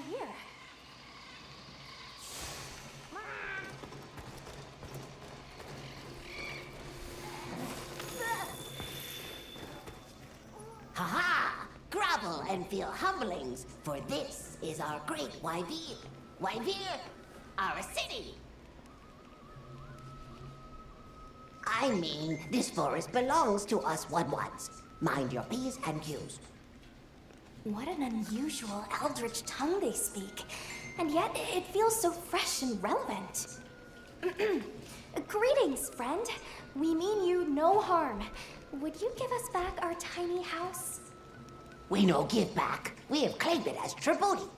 down here? Ha-ha! Grovel and feel humblings, for this is our great Wyvir. Wyvir, our city! I mean, this forest belongs to us one-ones. Mind your P's and Q's. What an unusual eldritch tongue they speak. And yet, it feels so fresh and relevant. Greetings, friend. We mean you no harm. Would you give us back our tiny house? We no give back. We have claimed it as tribute.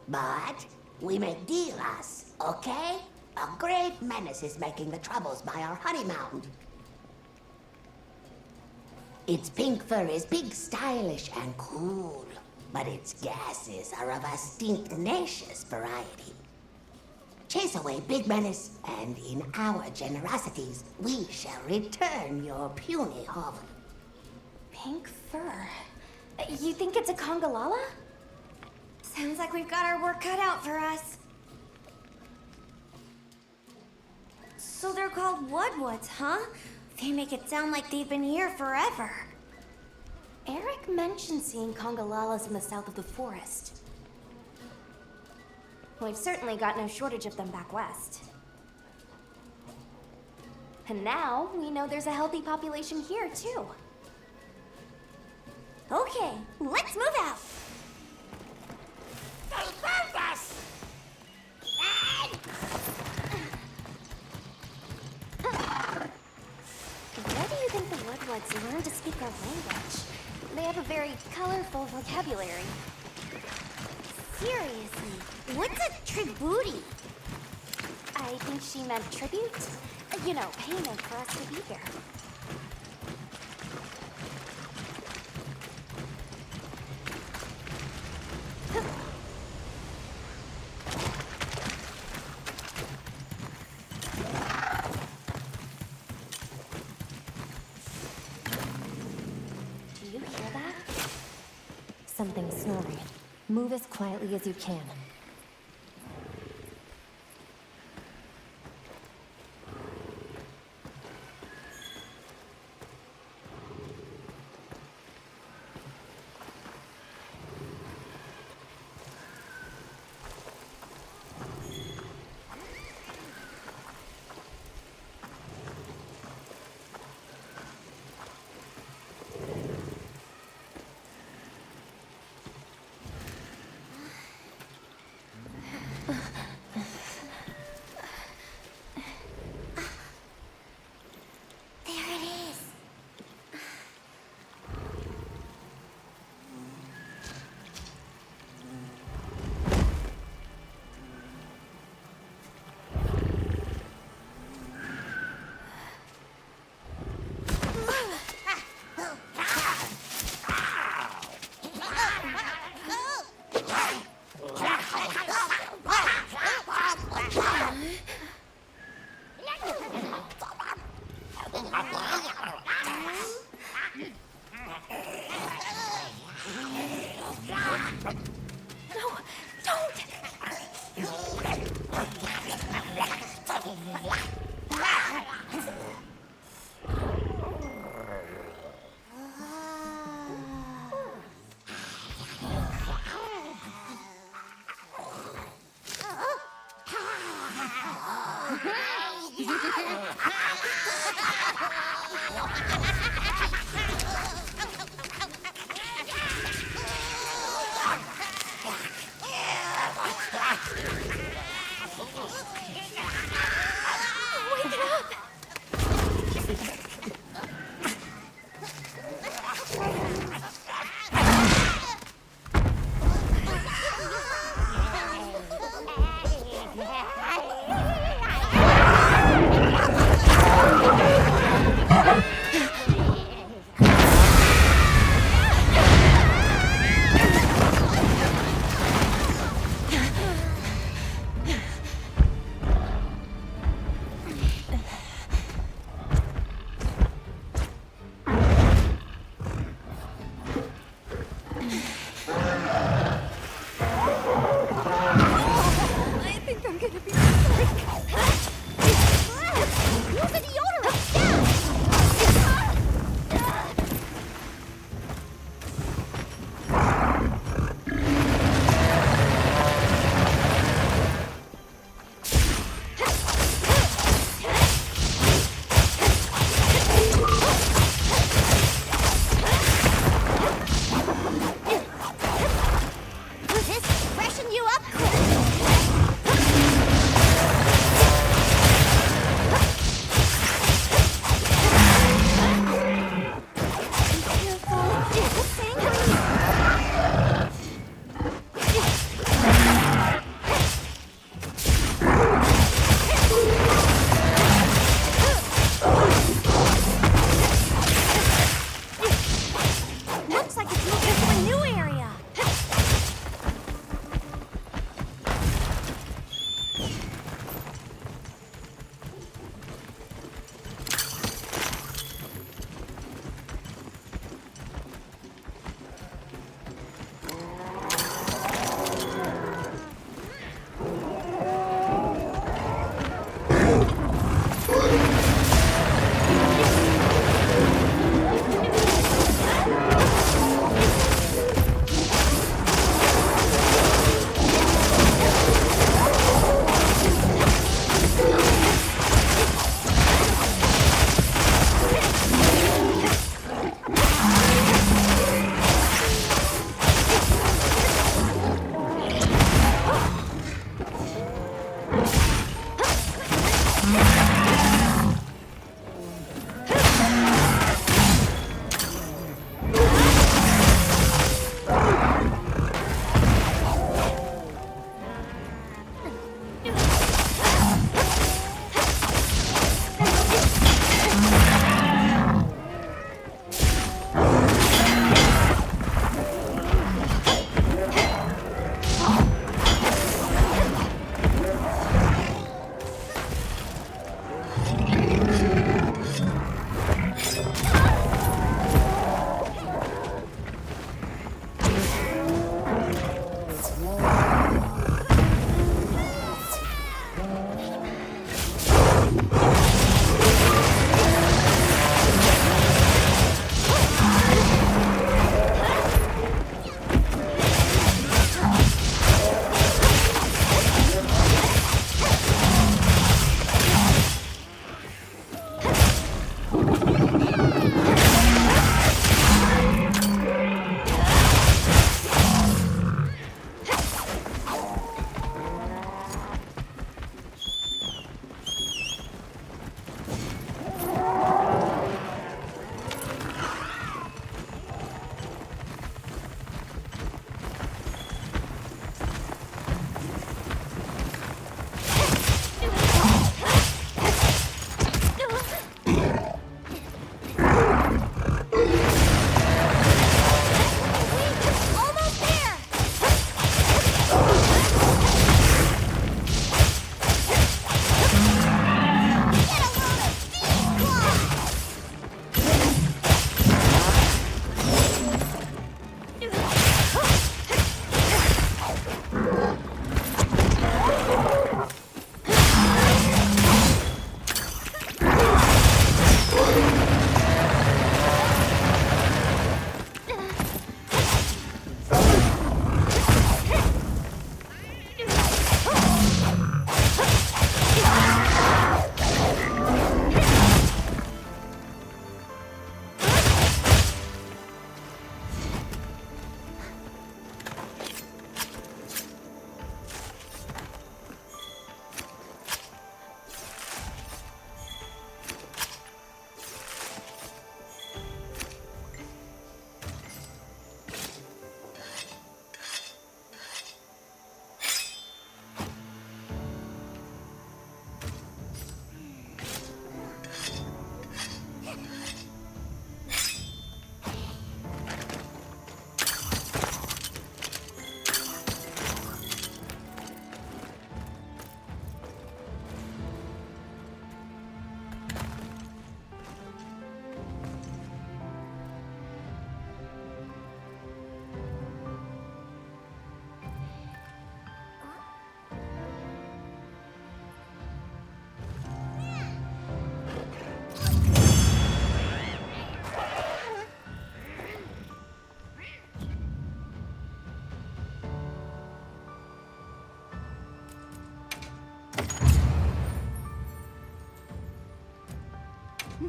But we make deals, okay? A great menace is making the troubles by our honey mound. Its pink fur is big, stylish, and cool, but its gases are of a stinknacious variety. Chase away Big Menace, and in our generosities, we shall return your puny hovel. Pink fur? You think it's a Congalala? Sounds like we've got our work cut out for us. So they're called Woodwoods, huh? They make it sound like they've been here forever. Eric mentioned seeing Congalalas in the south of the forest. We've certainly got no shortage of them back west. And now, we know there's a healthy population here, too. Okay, let's move out. They found us! Where do you think the Woodwoods learned to speak our language? They have a very colorful vocabulary. Seriously, what's a tributi? I think she meant tribute. You know, payment for us to be here. Do you hear that? Something snoring. Move as quietly as you can. There it is. No, don't! Wake it up! gonna be sick. Use a deodorant now. Does this freshen you up?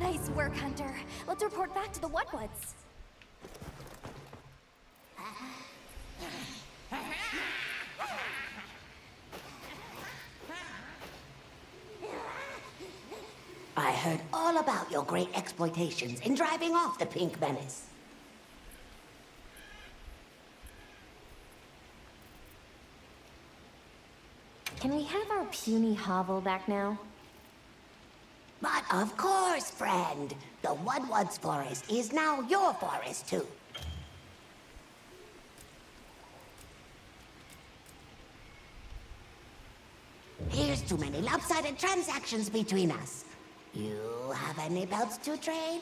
Nice work, Hunter. Let's report back to the Woodwoods. I heard all about your great exploitations in driving off the Pink Menace. Can we have our puny hovel back now? But of course, friend. The Woodwoods Forest is now your forest, too. Here's too many lopsided transactions between us. You have any belts to trade?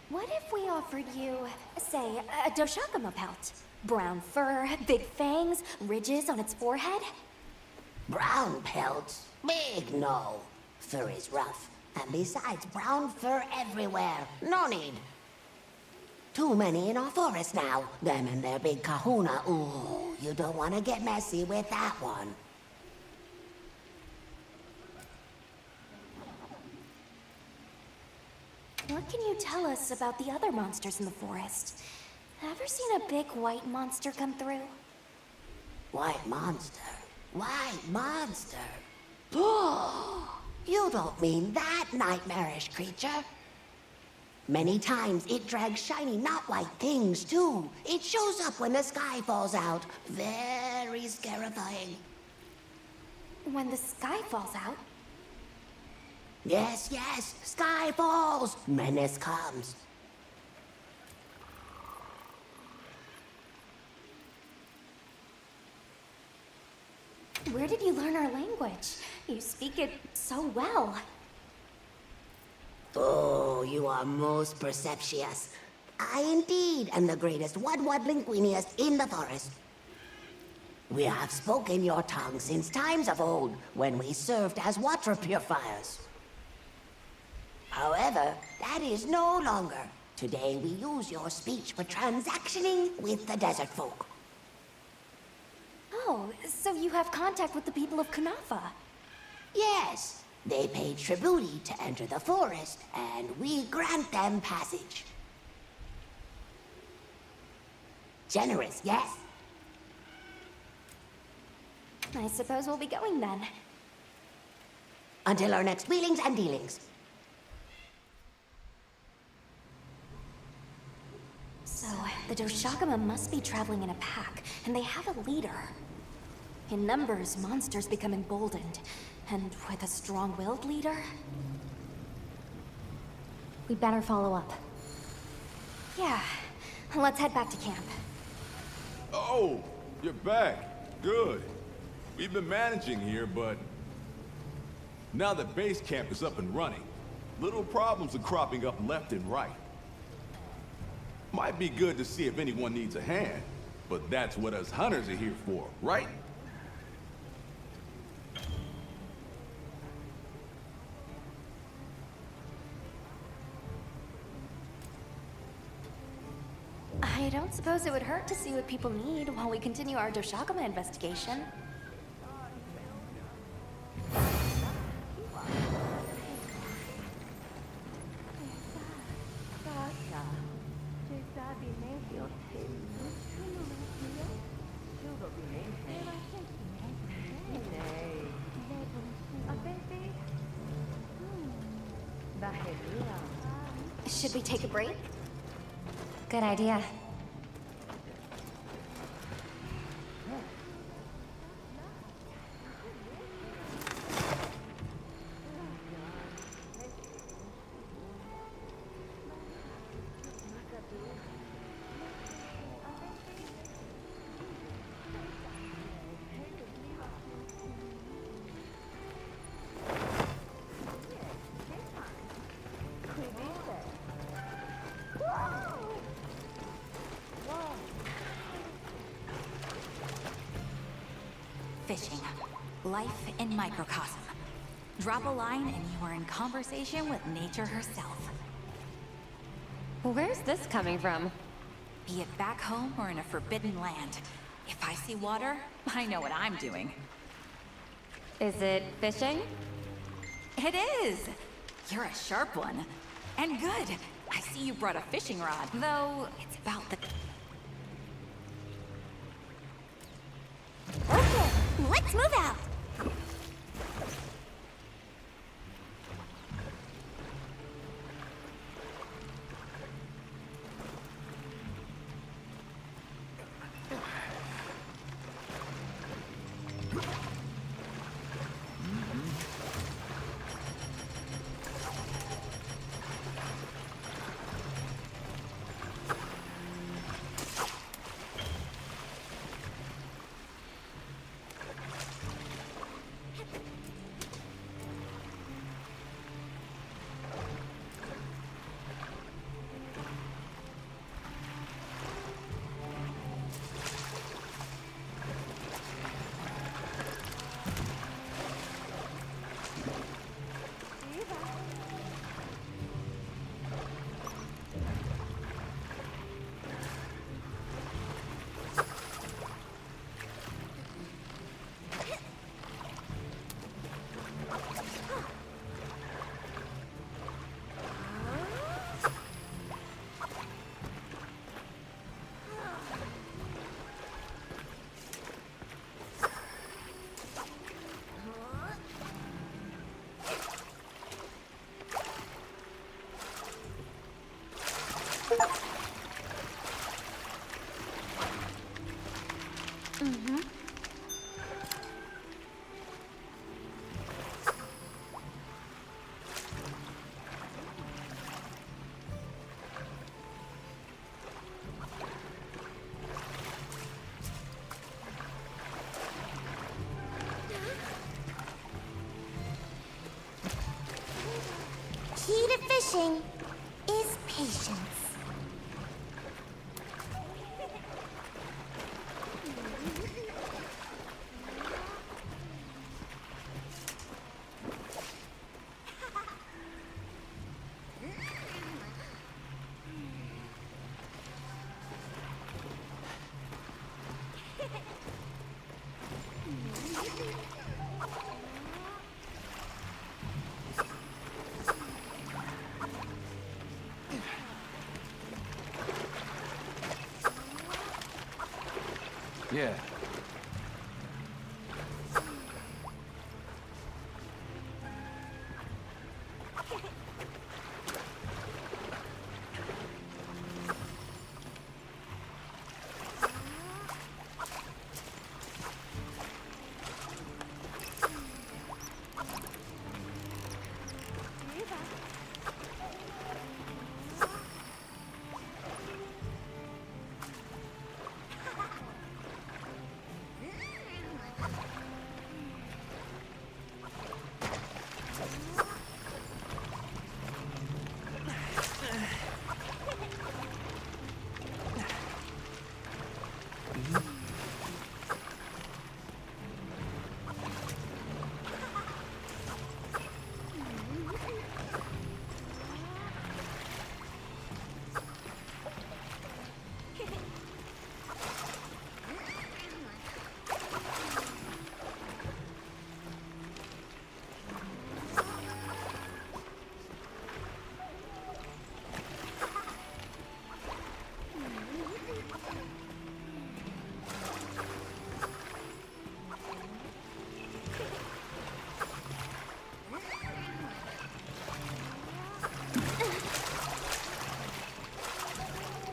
What if we offered you, say, a Doshakama pelt? Brown fur, big fangs, ridges on its forehead? Brown pelts? Big no. Fur is rough. And besides, brown fur everywhere. No need. Too many in our forest now. Them and their big kahuna. Ooh, you don't want to get messy with that one. What can you tell us about the other monsters in the forest? Ever seen a big white monster come through? White monster? White monster? You don't mean that nightmarish creature? Many times it drags shiny, not white things, too. It shows up when the sky falls out. Very scarifying. When the sky falls out? Yes, yes, sky falls. Menace comes. Where did you learn our language? You speak it so well. Oh, you are most perceptious. I indeed am the greatest Woodwood linguiniast in the forest. We have spoken your tongue since times of old, when we served as water purifiers. However, that is no longer. Today we use your speech for transactioning with the desert folk. Oh, so you have contact with the people of Kunafa? Yes, they pay tribute to enter the forest, and we grant them passage. Generous, yes? I suppose we'll be going then. Until our next wheelings and dealings. So, the Doshakama must be traveling in a pack, and they have a leader. In numbers, monsters become emboldened, and with a strong-willed leader? We'd better follow up. Yeah, let's head back to camp. Oh, you're back. Good. We've been managing here, but now that base camp is up and running, little problems are cropping up left and right. Might be good to see if anyone needs a hand, but that's what us hunters are here for, right? I don't suppose it would hurt to see what people need while we continue our Doshakama investigation. Should we take a break? Good idea. Fishing. Life in microcosm. Drop a line and you are in conversation with nature herself. Where's this coming from? Be it back home or in a forbidden land. If I see water, I know what I'm doing. Is it fishing? It is! You're a sharp one. And good. I see you brought a fishing rod, though it's about the... Okay, let's move out. Key to fishing is patience. Yeah.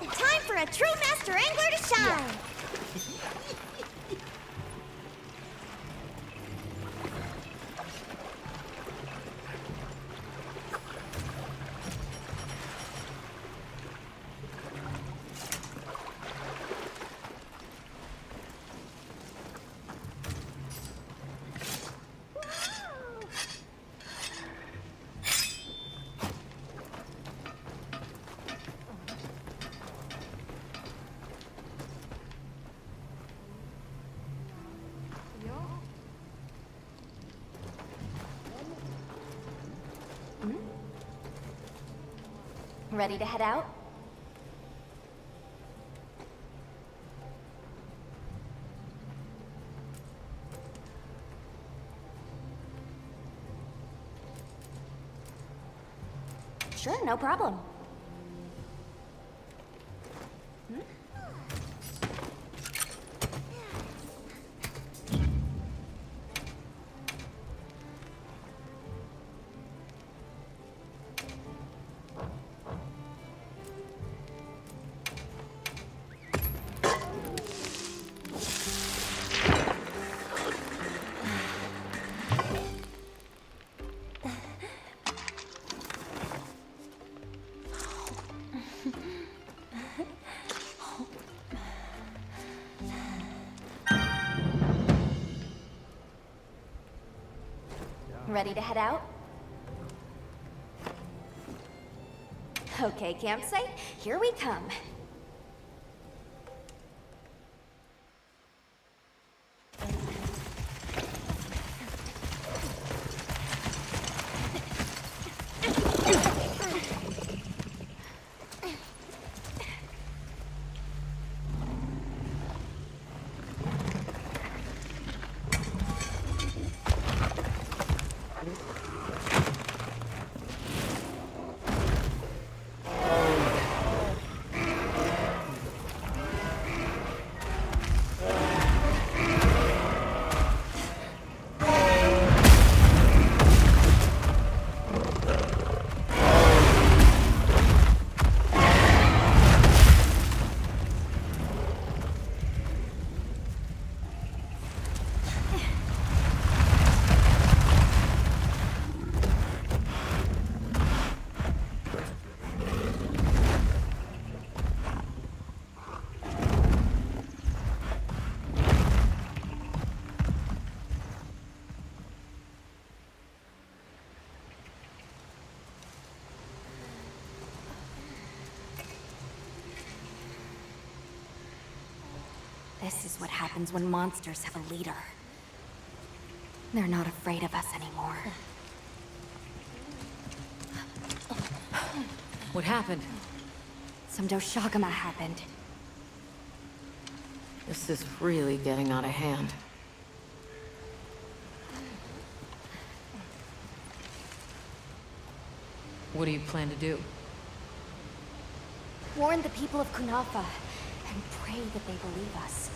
Time for a true master angler to shine. Ready to head out? Sure, no problem. Ready to head out? Okay, campsite, here we come. This is what happens when monsters have a leader. They're not afraid of us anymore. What happened? Some Doshagama happened. This is really getting out of hand. What do you plan to do? Warn the people of Kunafa and pray that they believe us.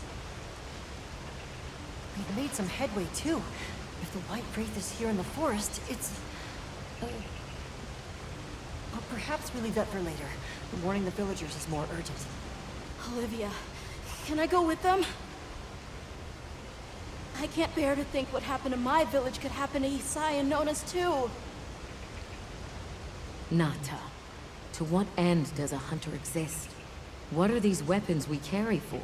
We've made some headway, too. If the White Wraith is here in the forest, it's... But perhaps we leave that for later. Warning the villagers is more urgent. Olivia, can I go with them? I can't bear to think what happened to my village could happen to Isai and Nona's too. Nata. To what end does a hunter exist? What are these weapons we carry for?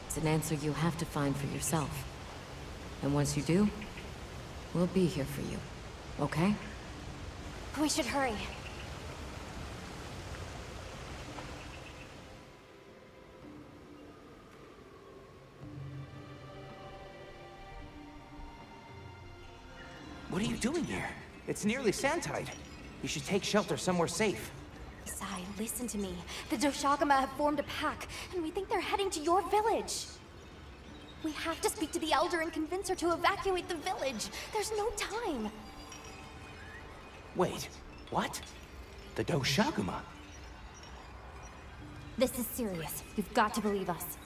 It's an answer you'll have to find for yourself. And once you do, we'll be here for you. Okay? We should hurry. What are you doing here? It's nearly sandtide. You should take shelter somewhere safe. Isai, listen to me. The Doshagama have formed a pack, and we think they're heading to your village. We have to speak to the Elder and convince her to evacuate the village. There's no time. Wait, what? The Doshagama? This is serious. You've got to believe us.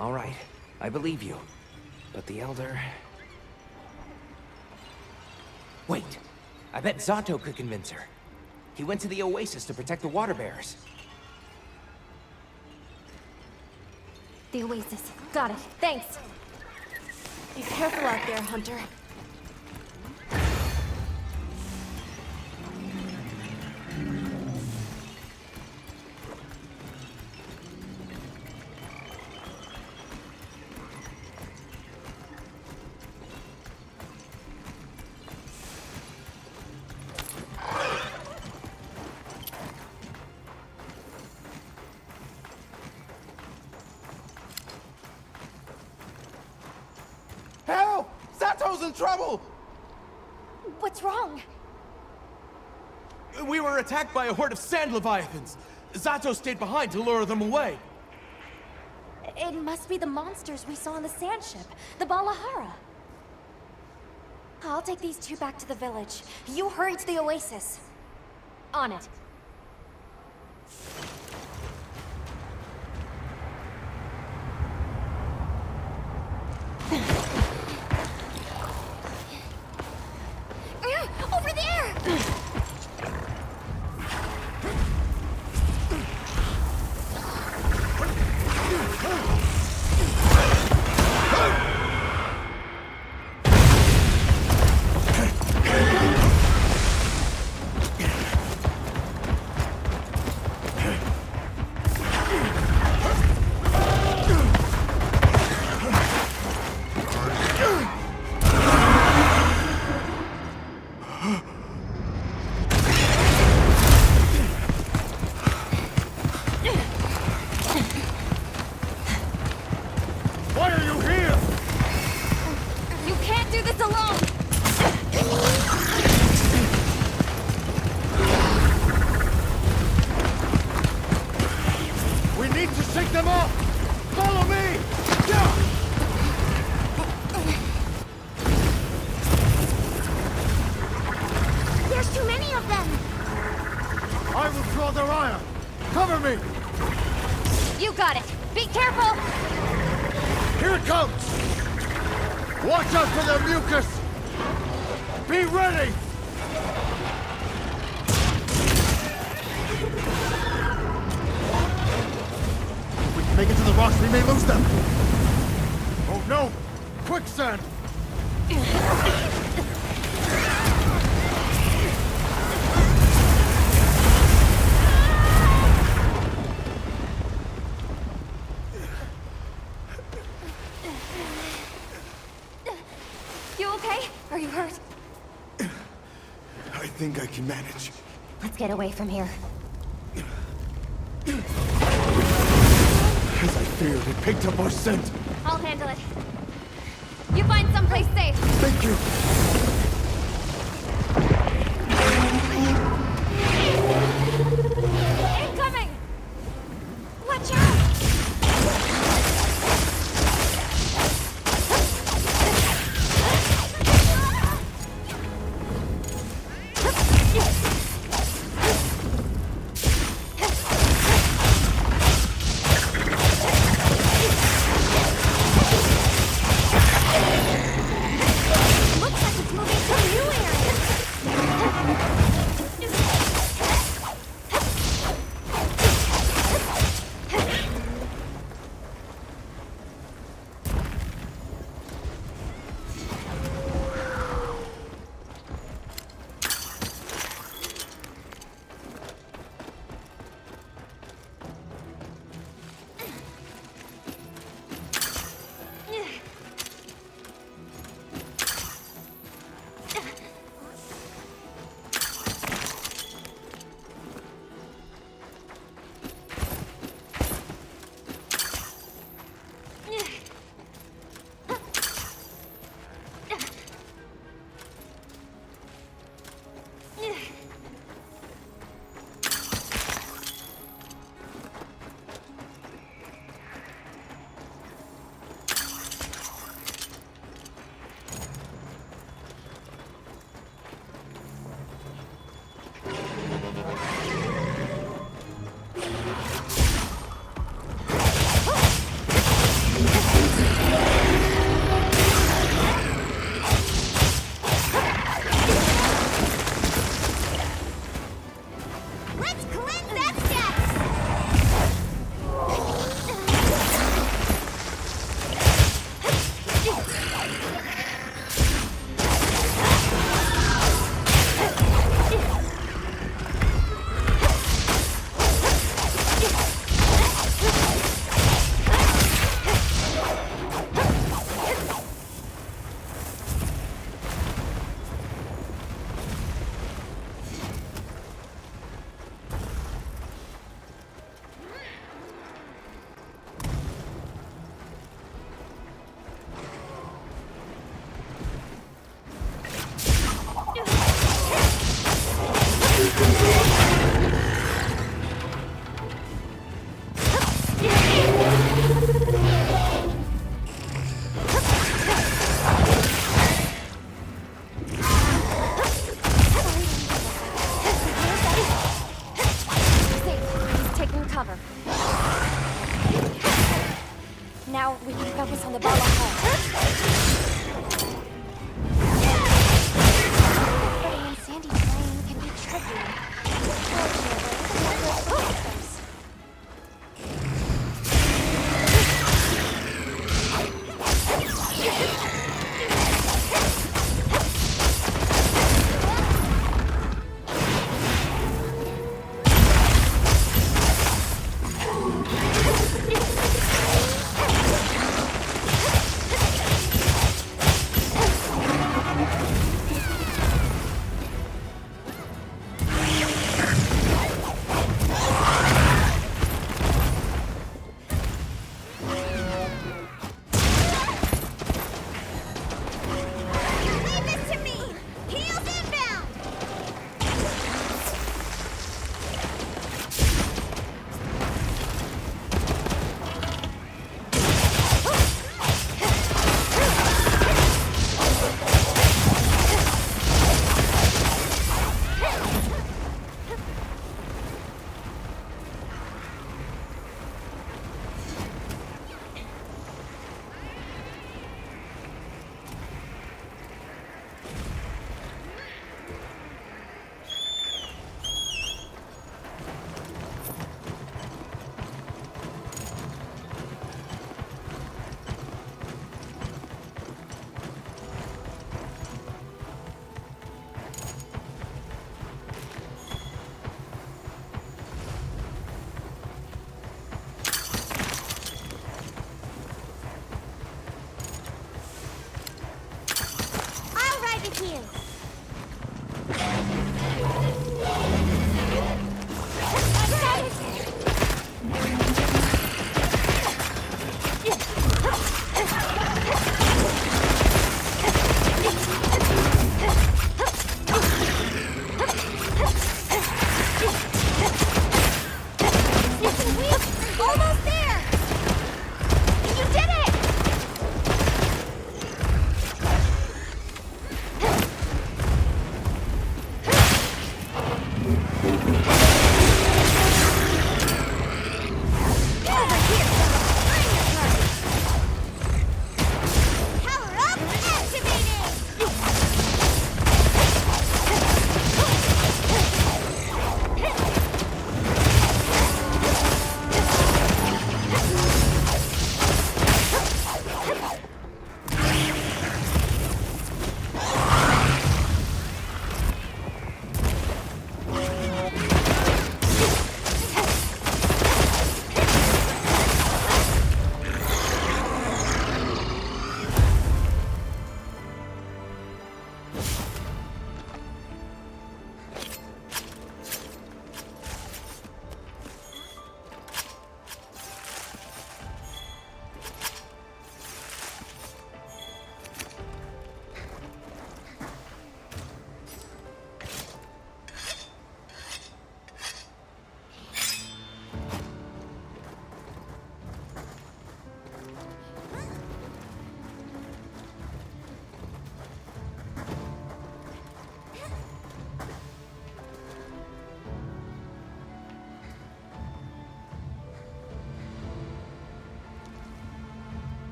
All right, I believe you. But the Elder... Wait, I bet Zato could convince her. He went to the Oasis to protect the water bearers. The Oasis. Got it. Thanks. Be careful out there, Hunter. Help! Zato's in trouble! What's wrong? We were attacked by a horde of sand leviathans. Zato stayed behind to lure them away. It must be the monsters we saw on the sand ship, the Balahara. I'll take these two back to the village. You hurry to the oasis. On it. Over there! Why are you here? You can't do this alone! We need to shake them off! Follow me! Yeah! There's too many of them! I will draw their ire! Cover me! You got it! Be careful! Here it comes! Watch out for their mucus! Be ready! If we can make it to the rocks, we may lose them! Oh no! Quicksand! You okay? Are you hurt? I think I can manage. Let's get away from here. As I feared, it picked up our scent. I'll handle it. You find someplace safe. Thank you. Incoming! Watch out! Looks like it's on the Valahalla. Footing in sandy terrain can be tricky.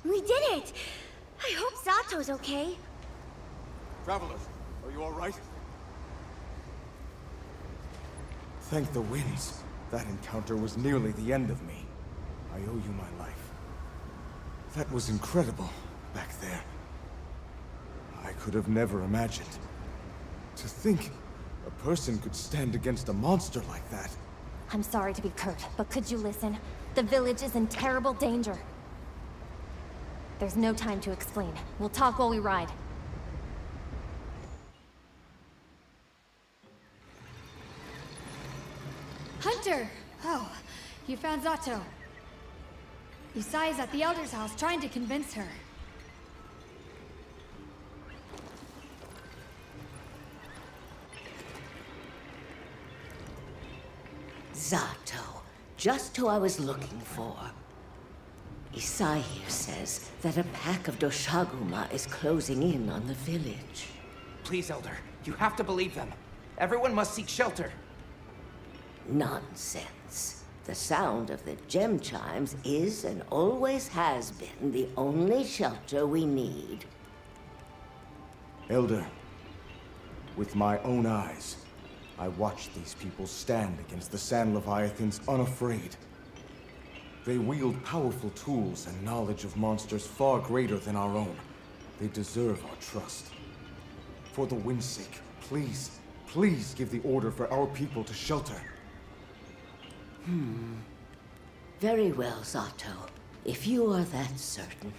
We did it! I hope Zato's okay. Travelers, are you all right? Thank the winds. That encounter was nearly the end of me. I owe you my life. That was incredible, back there. I could have never imagined. To think a person could stand against a monster like that. I'm sorry to be curt, but could you listen? The village is in terrible danger. There's no time to explain. We'll talk while we ride. Hunter! Oh, you found Zato. Isai is at the Elder's house trying to convince her. Zato, just who I was looking for. Isai here says that a pack of Doshaguma is closing in on the village. Please, Elder, you have to believe them. Everyone must seek shelter. Nonsense. The sound of the gem chimes is and always has been the only shelter we need. Elder, with my own eyes, I watched these people stand against the Sand Leviathans unafraid. They wield powerful tools and knowledge of monsters far greater than our own. They deserve our trust. For the wind's sake, please, please give the order for our people to shelter. Very well, Zato. If you are that certain.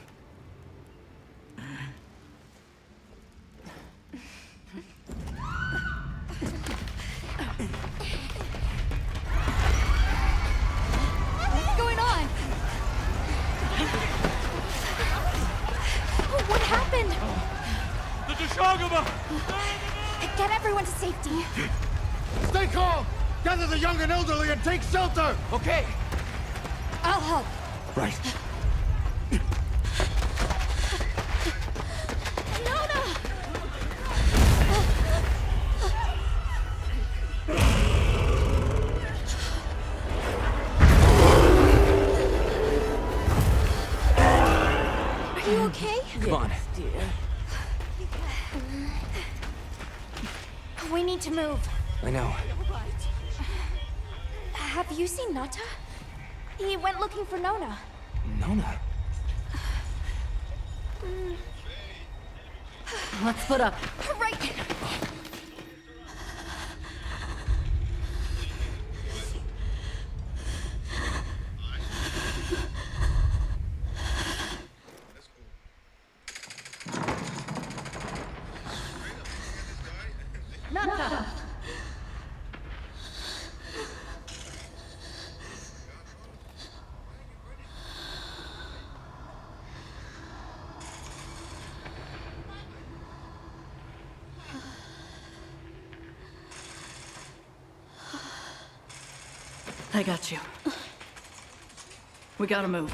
What's going on? What happened? The Doshaguma! Get everyone to safety. Stay calm! Gather the young and elderly and take shelter! Okay. I'll help. Right. Nona! Are you okay? Come on. We need to move. I know. Have you seen Nata? He went looking for Nona. Nona? Let's split up. Right! Nata! I got you. We gotta move.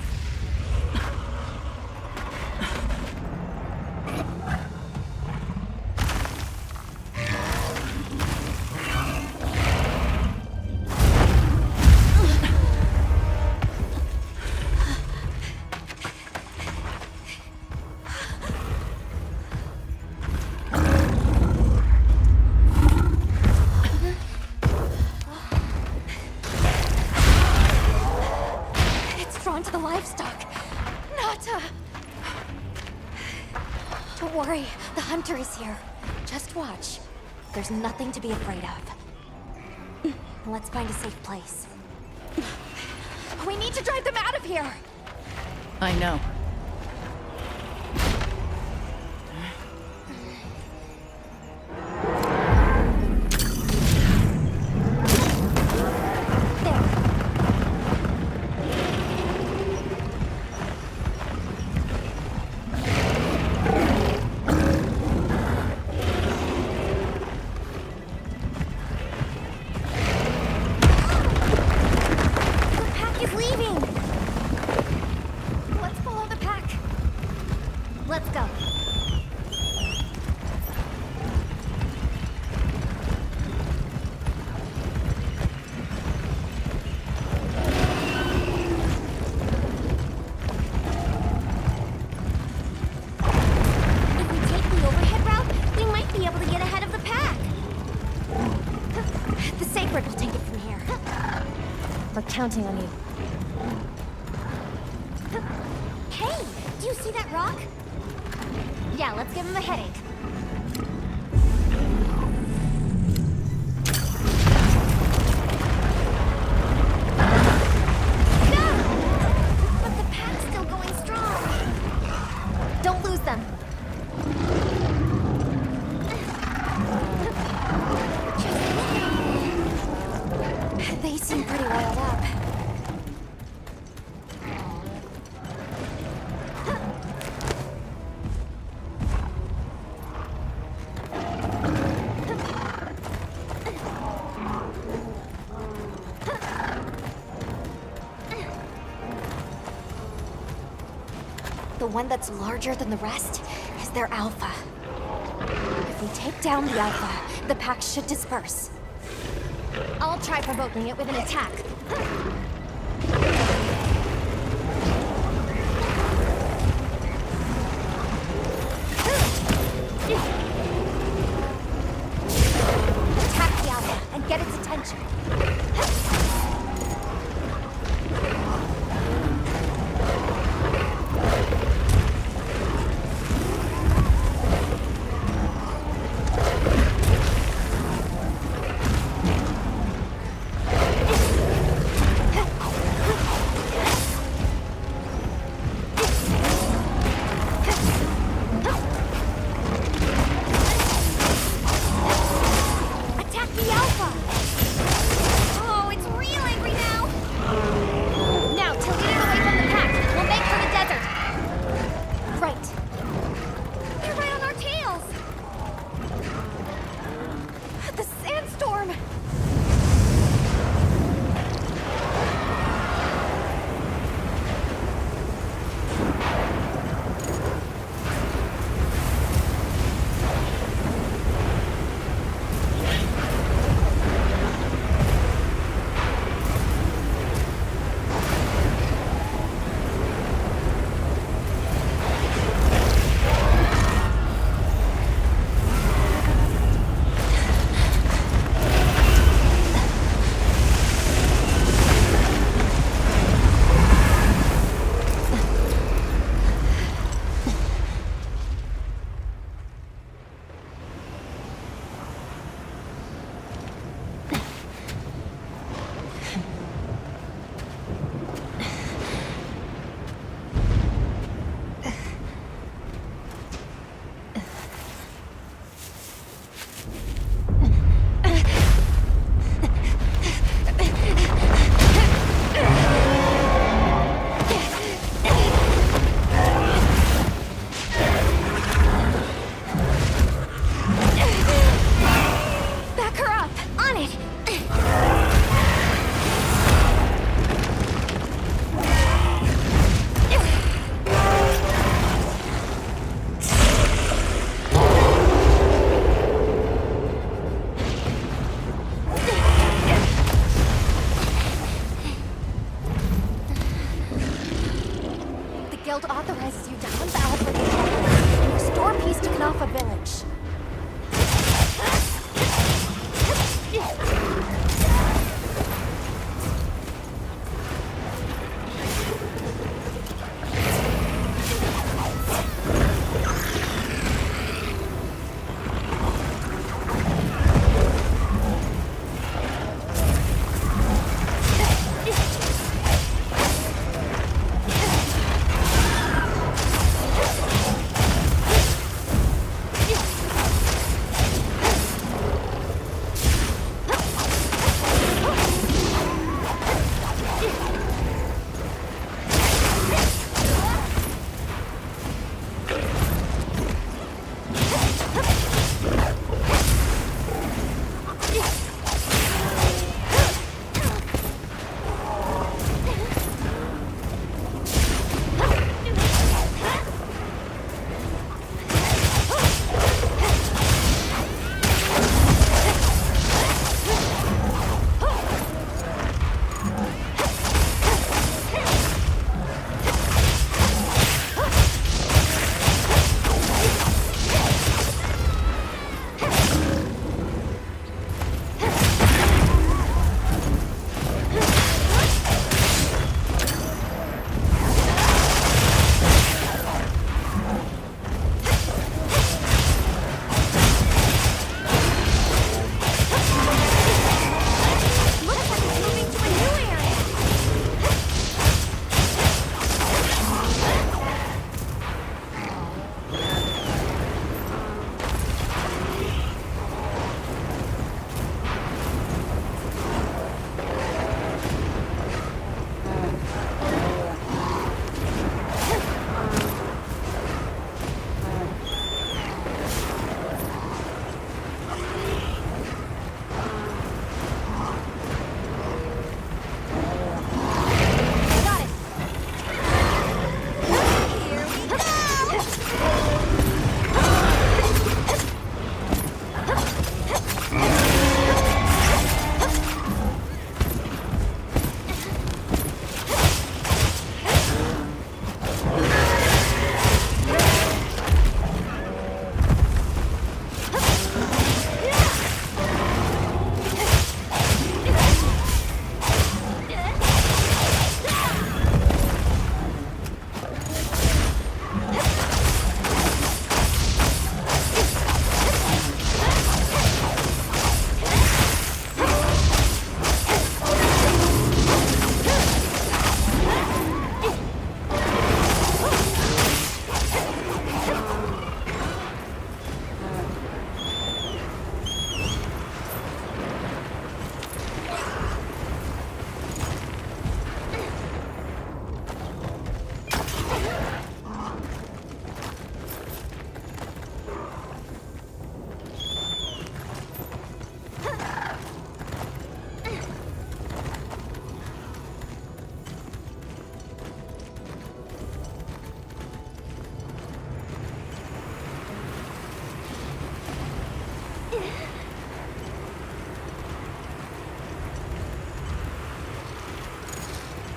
It's drawn to the livestock. Nata! Don't worry, the hunter is here. Just watch. There's nothing to be afraid of. Let's find a safe place. We need to drive them out of here! I know. The pack is leaving! Let's follow the pack. Let's go. If we take the overhead route, we might be able to get ahead of the pack. The Sacred will take it from here. We're counting on you. Hey, do you see that rock? Yeah, let's give him a headache. No! But the pack's still going strong. Don't lose them. They seem the one that's larger than the rest is their alpha. If we take down the alpha, the pack should disperse. I'll try provoking it with an attack. Attack the alpha and get its attention. Attack the alpha!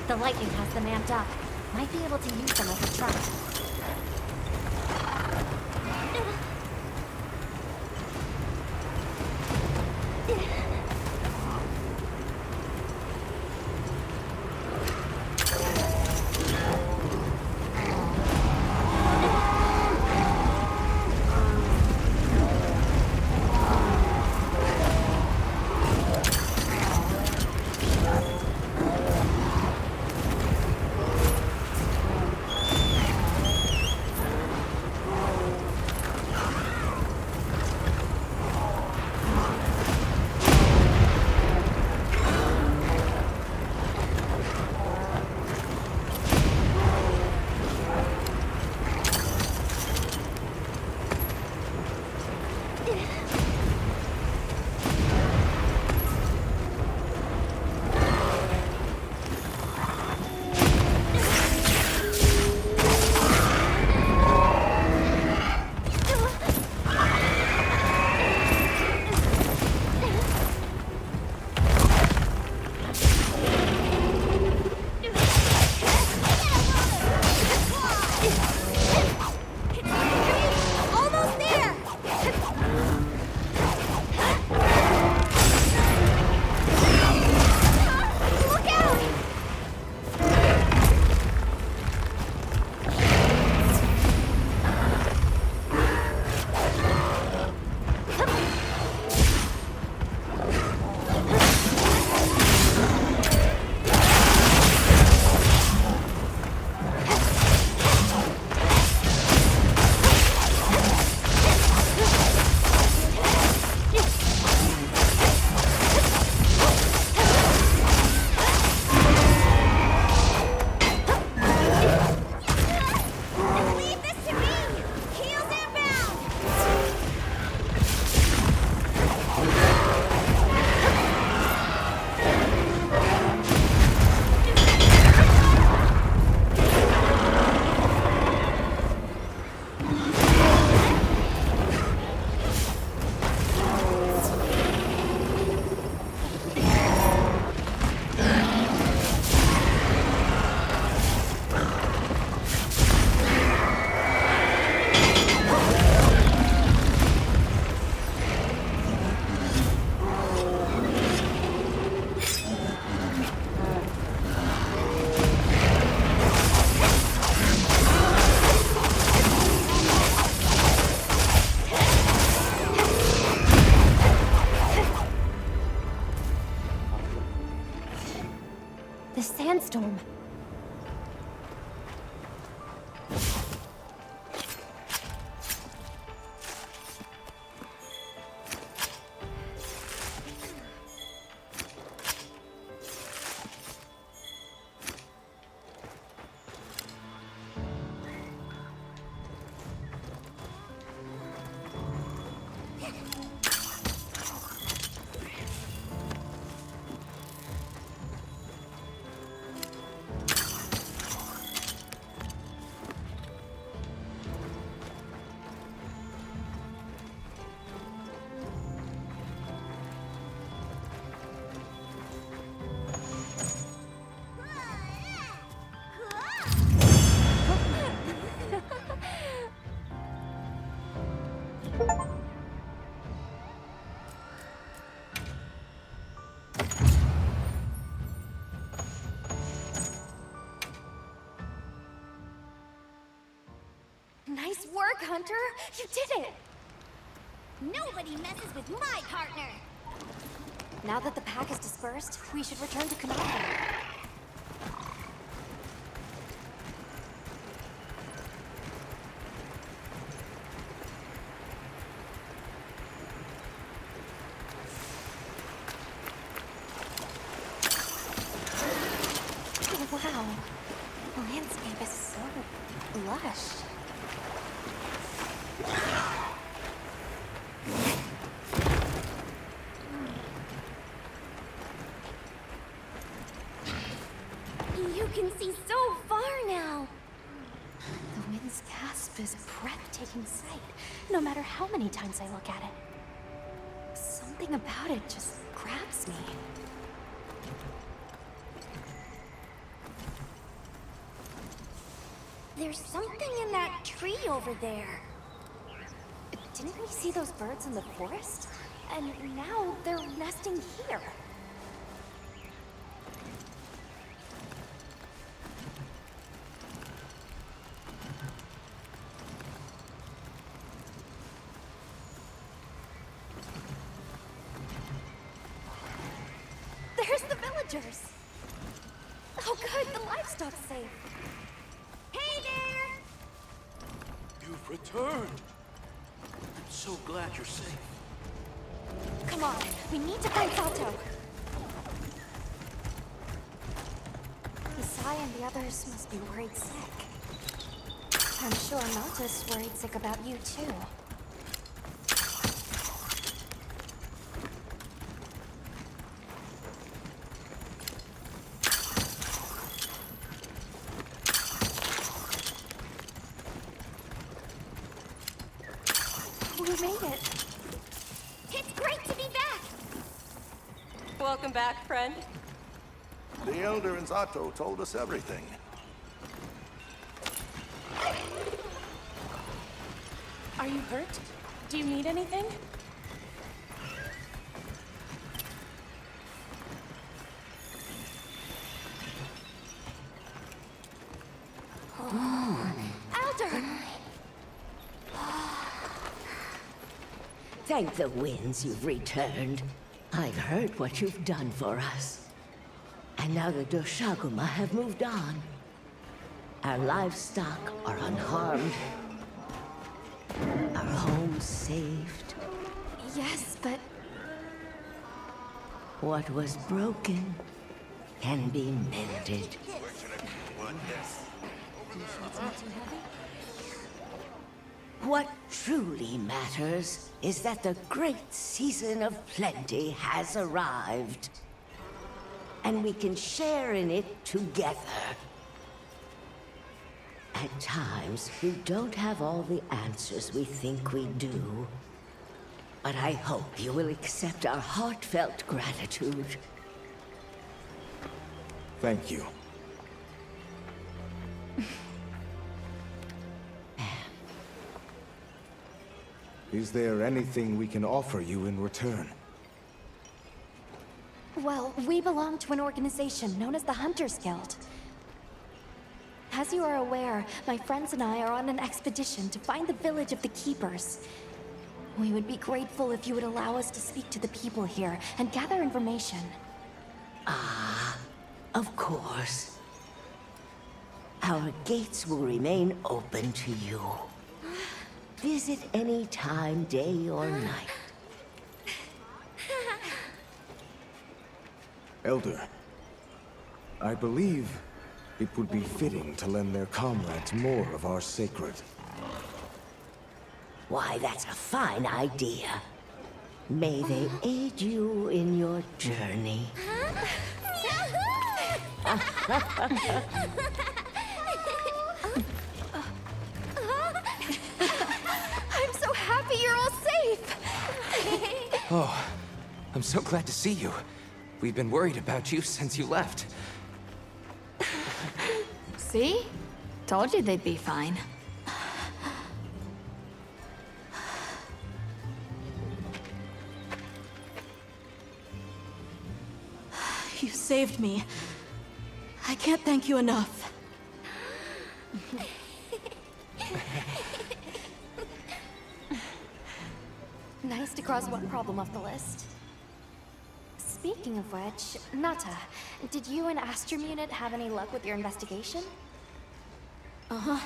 The lightning has them amped up. Might be able to use them as a trap. The sandstorm. Nice work, Hunter! You did it! Nobody messes with my partner! Now that the pack is dispersed, we should return to Kanata. Oh, wow. The landscape is so lush. You can see so far now! The wind's gasp is a breathtaking sight, no matter how many times I look at it. Something about it just grabs me. There's something in that tree over there. Didn't we see those birds in the forest? And now they're nesting here. There's the villagers! Oh good, the livestock's safe. Hey there! You've returned. I'm so glad you're safe. Come on, we need to find Sato. Isai and the others must be worried sick. I'm sure Nata's worried sick about you too. We made it. It's great to be back! Welcome back, friend. The Elder and Zato told us everything. Are you hurt? Do you need anything? Elder! Thank the winds you've returned. I've heard what you've done for us. And now the Doshaguma have moved on. Our livestock are unharmed. Our homes saved. Yes, but What was broken can be mended. What truly matters is that the great season of plenty has arrived. And we can share in it together. At times, we don't have all the answers we think we do. But I hope you will accept our heartfelt gratitude. Thank you. Is there anything we can offer you in return? well, we belong to an organization known as the Hunters Guild. As you are aware, my friends and I are on an expedition to find the village of the Keepers. We would be grateful if you would allow us to speak to the people here and gather information. Of course. Our gates will remain open to you. Visit any time, day or night. Elder, I believe it would be fitting to lend their comrades more of our sacred. Why, that's a fine idea. May they aid you in your journey. I'm so happy you're all safe! Oh, I'm so glad to see you. We've been worried about you since you left. See? Told you they'd be fine. You saved me. I can't thank you enough. Nice to cross one problem off the list. Speaking of which, Nata, did you and Astromunit have any luck with your investigation? Uh-huh.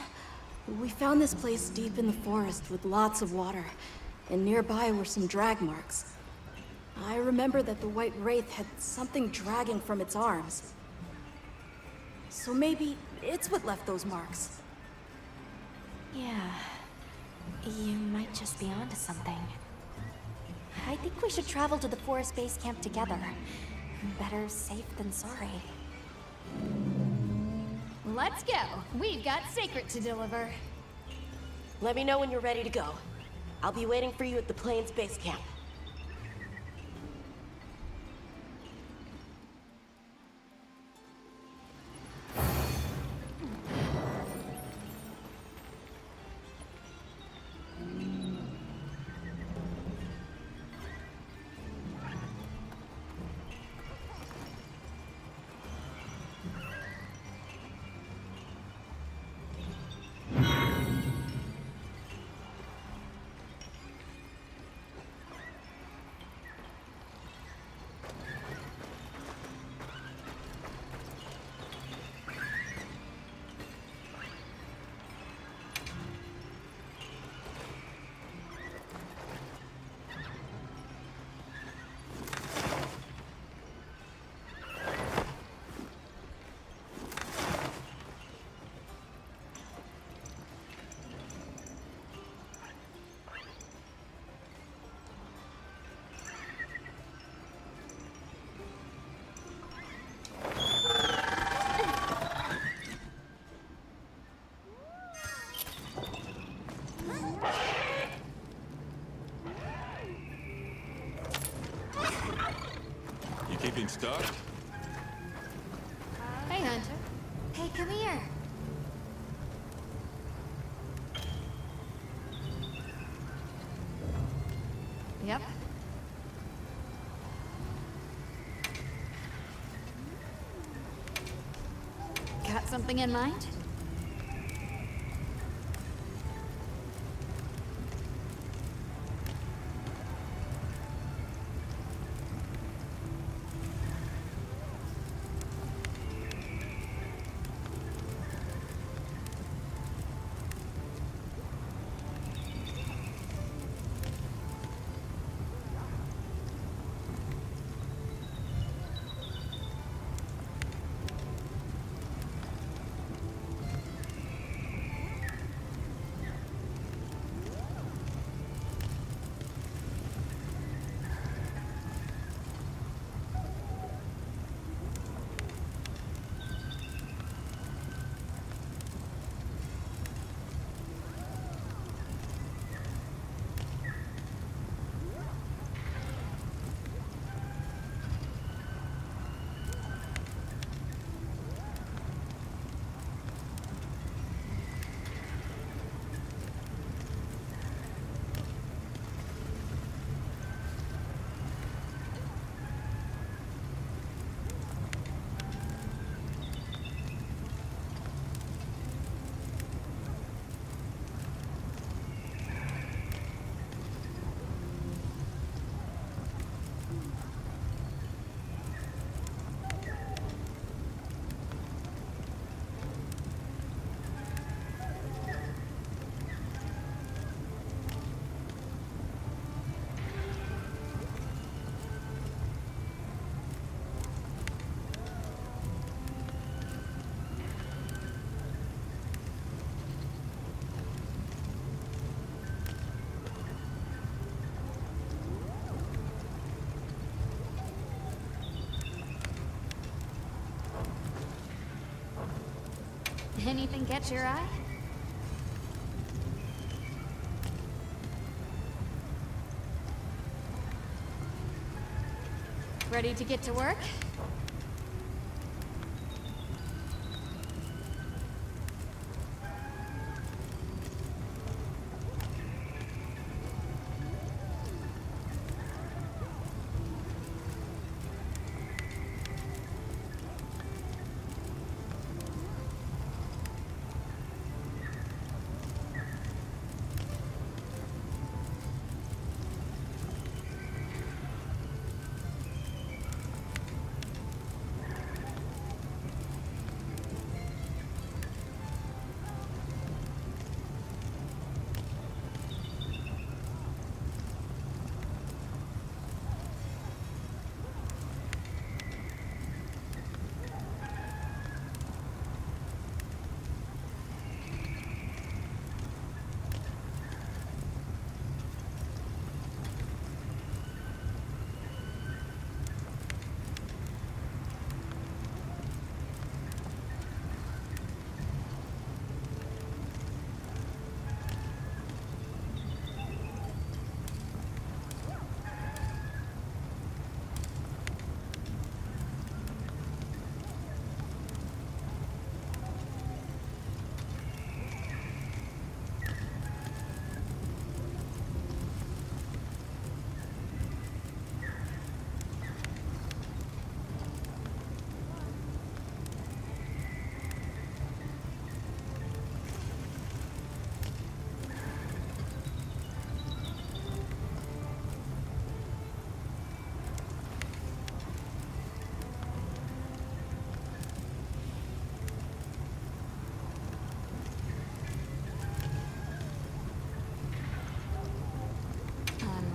We found this place deep in the forest with lots of water, and nearby were some drag marks. I remember that the White Wraith had something dragging from its arms. So maybe it's what left those marks. Yeah. You might just be onto something. I think we should travel to the forest base camp together. Better safe than sorry. Let's go. We've got Sacred to deliver. Let me know when you're ready to go. I'll be waiting for you at the Plains base camp. Anything stuck? Hey, Hunter. Hey, come here. Yep. Got something in mind? Anything catch your eye? Ready to get to work?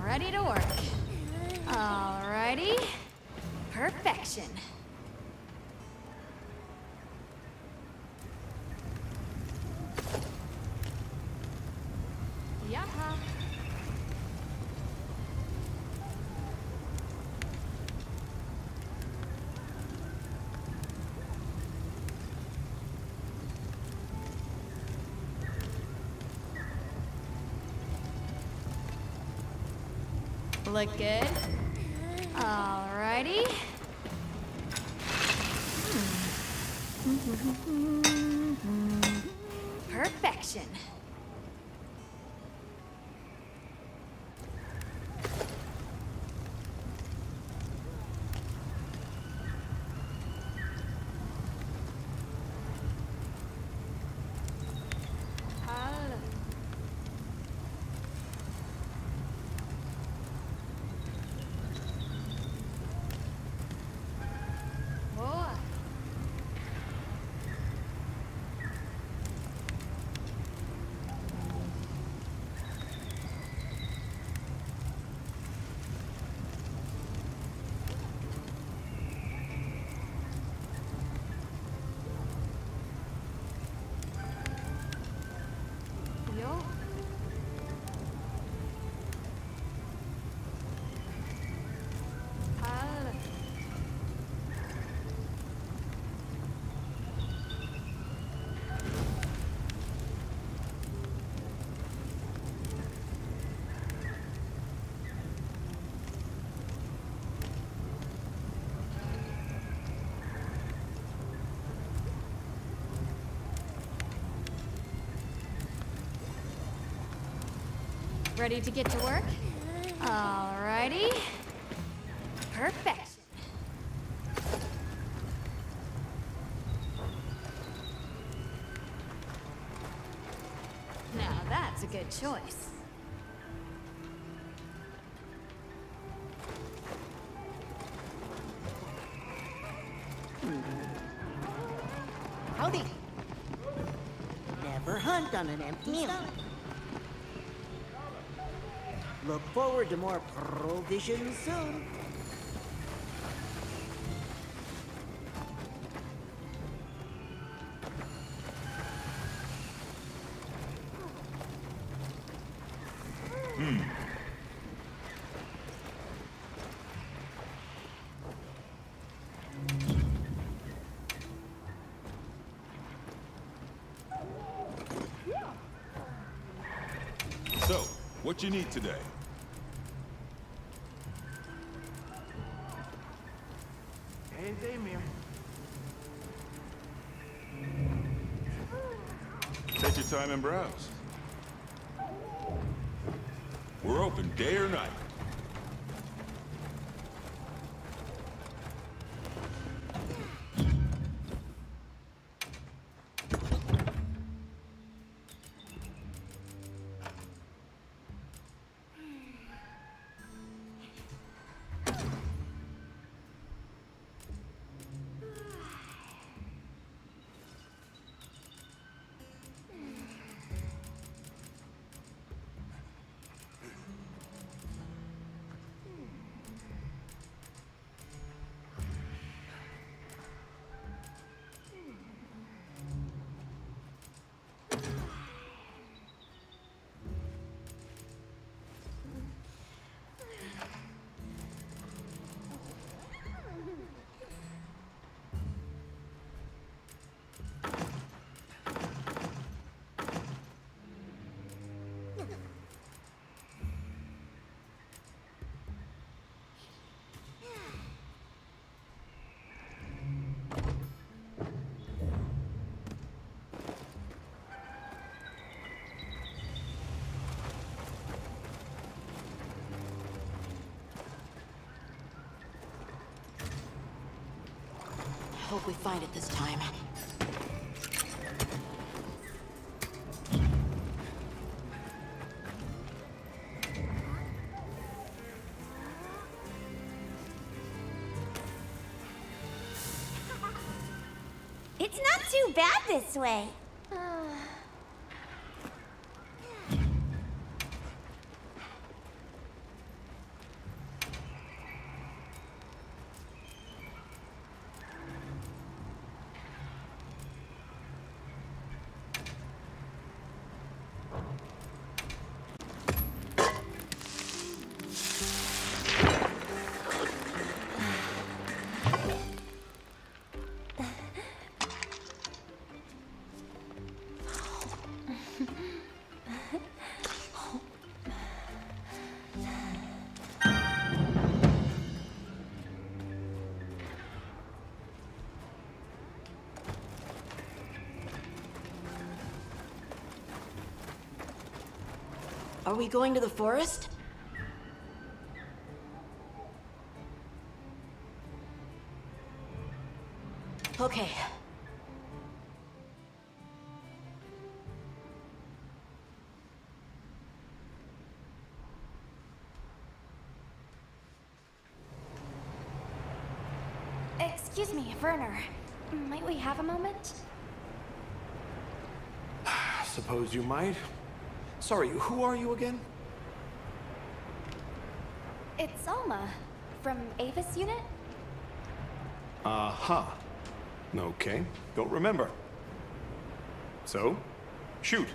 Ready to work. Alrighty. Perfection. Yaha. Look good. Alrighty. Perfection. Boa. Yo. Al. Ready to get to work? Alrighty. Perfection. Now that's a good choice. Howdy. Never hunt on an empty stomach. Look forward to more provisions soon. So, what you need today? Hey, Damir. Take your time and browse. We're open day or night. Hope we find it this time. It's not too bad this way. Are we going to the forest? Okay. Excuse me, Werner. Might we have a moment? Suppose you might. Sorry, who are you again? It's Alma, from Avis Unit. Uh-huh. Okay, don't remember. So, shoot.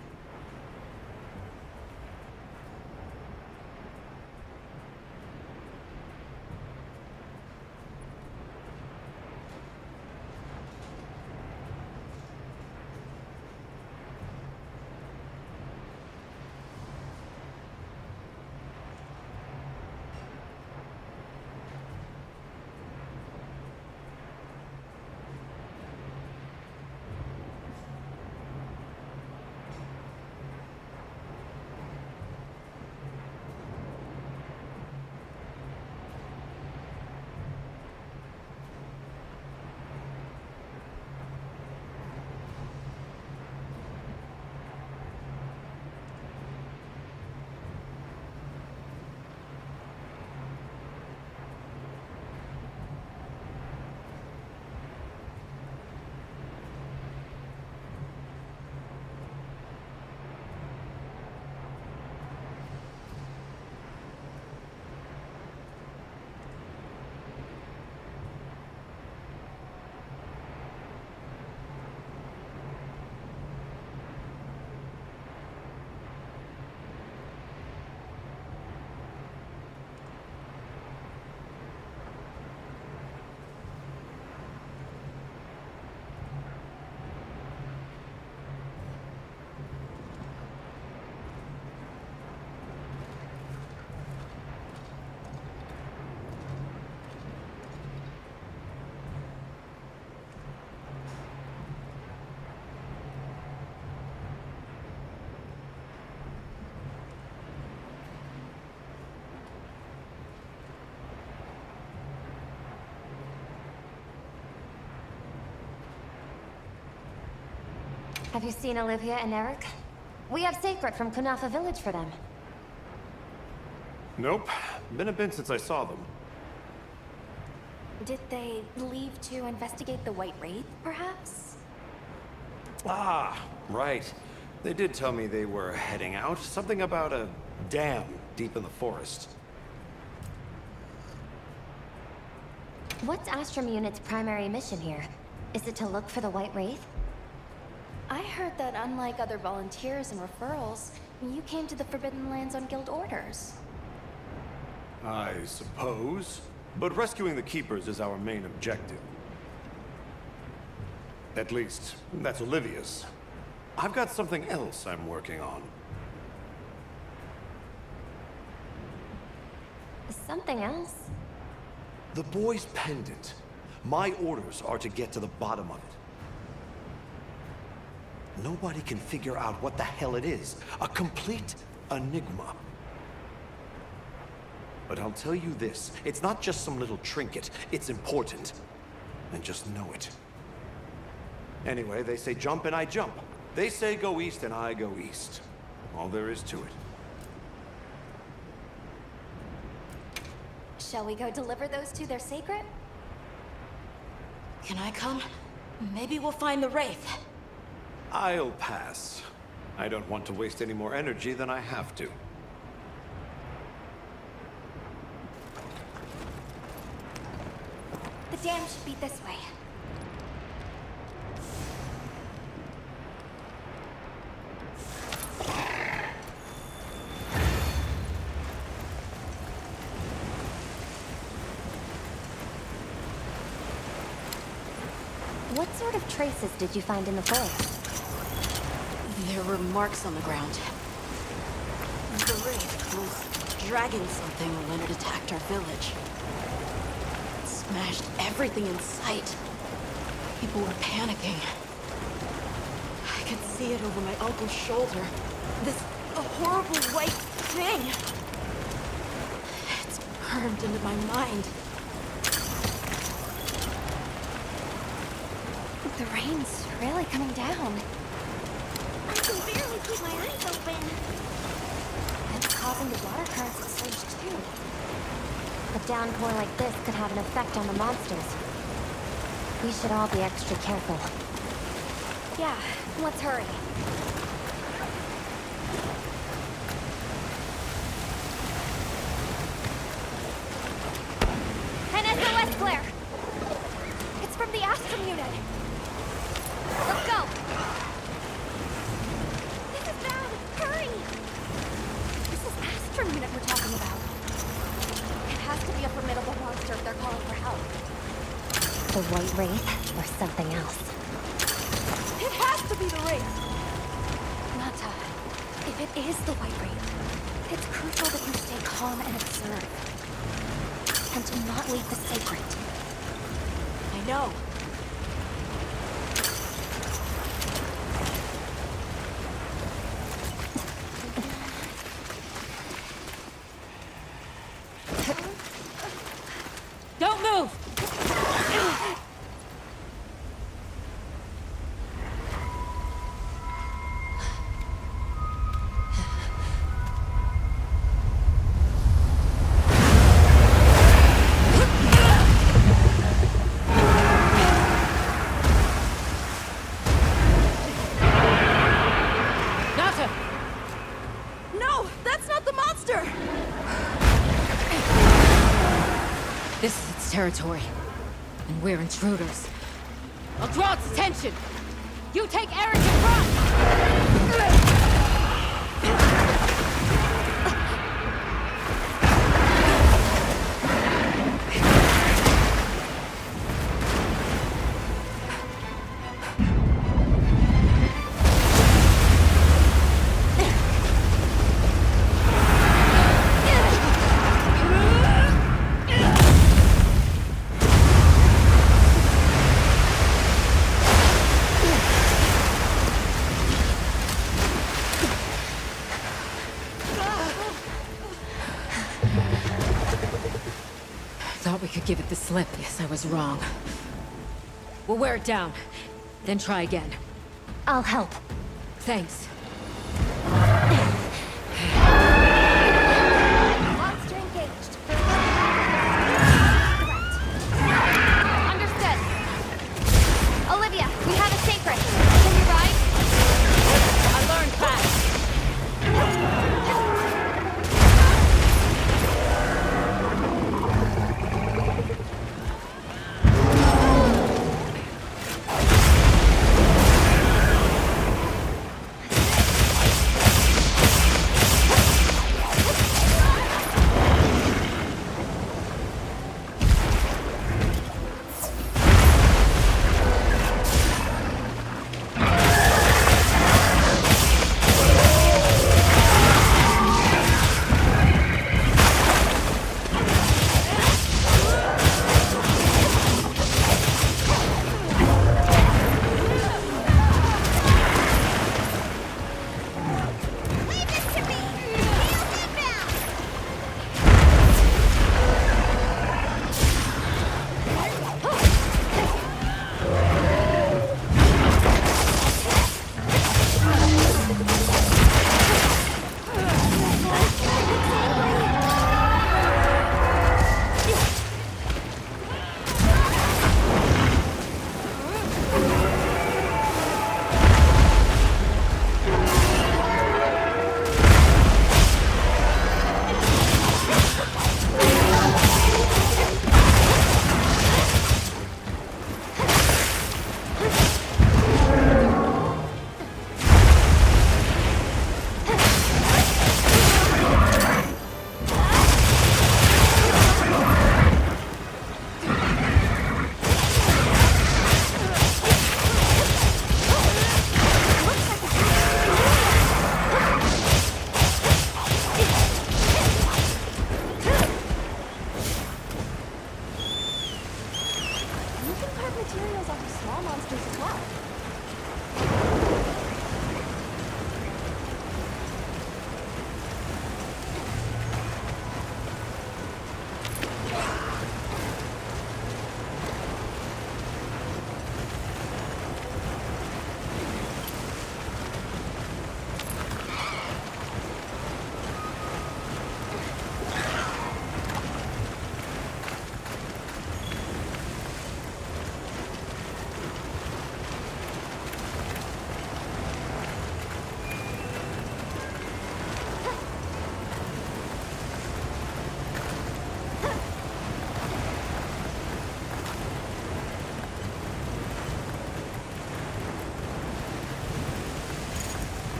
Have you seen Olivia and Eric? We have Sacred from Kunafa Village for them. Nope. Been a bit since I saw them. Did they leave to investigate the White Wraith, perhaps? Ah, right. They did tell me they were heading out. Something about a dam deep in the forest. What's Astrum Unit's primary mission here? Is it to look for the White Wraith? I heard that unlike other volunteers and referrals, you came to the Forbidden Lands on guild orders. I suppose. But rescuing the Keepers is our main objective. At least, that's Olivia's. I've got something else I'm working on. Something else? The boy's pendant. My orders are to get to the bottom of it. Nobody can figure out what the hell it is. A complete enigma. But I'll tell you this, it's not just some little trinket. It's important. And just know it. Anyway, they say jump and I jump. They say go east and I go east. All there is to it. Shall we go deliver those to their sacred? Can I come? Maybe we'll find the Wraith. I'll pass. I don't want to waste any more energy than I have to. The dam should be this way. What sort of traces did you find in the forest? There were marks on the ground. The Wraith was dragging something when it attacked our village. It smashed everything in sight. People were panicking. I could see it over my uncle's shoulder. This horrible white thing. It's burned into my mind. The rain's really coming down. I can barely keep my eyes open. It's causing the water currents to surge too. A downpour like this could have an effect on the monsters. We should all be extra careful. Yeah, let's hurry. An SOS flare! It's from the Astrum unit. Let's go! This is bad! Hurry! This is Astrum unit we're talking about. It has to be a formidable monster if they're calling for help. The White Wraith or something else. It has to be the Wraith! Nata, if it is the White Wraith, it's crucial that you stay calm and observe. And do not leave the sacred. I know. Don't move! Nata! No, that's not the monster! This is its territory. And we're intruders. I'll draw its attention! You take Eric and run! Thought we could give it the slip. Yes, I was wrong. We'll wear it down, then try again. I'll help. Thanks. Monster engaged. Understood. Olivia, we have a sacred. Can you ride? I learned fast.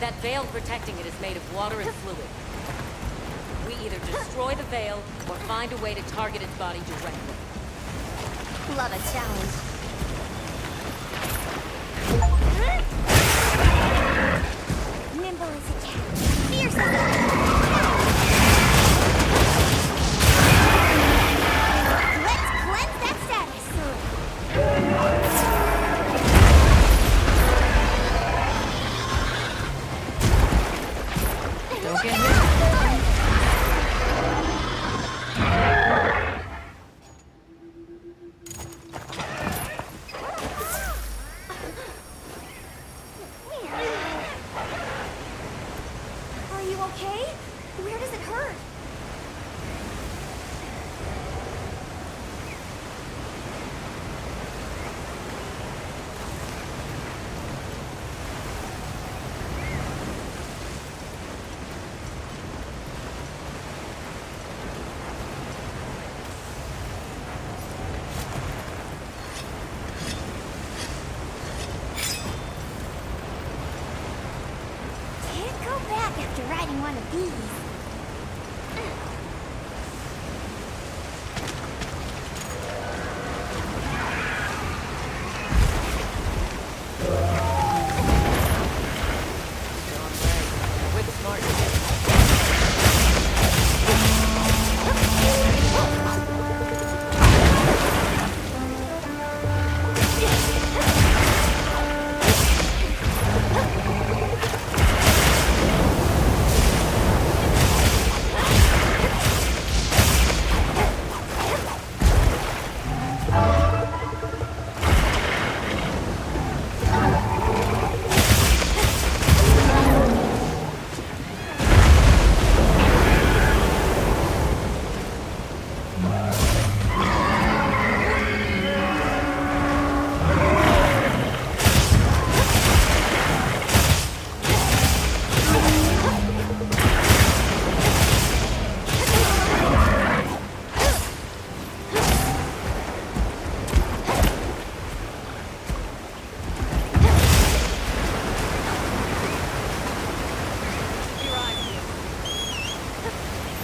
That veil protecting it is made of water and fluid. We either destroy the veil, or find a way to target its body directly. Love a challenge. Nimble as a cat. Fierce as a Let's cleanse that status. Don't get hit. Are you okay? Where does it hurt? Can't go back after riding one of these. Quick, smart.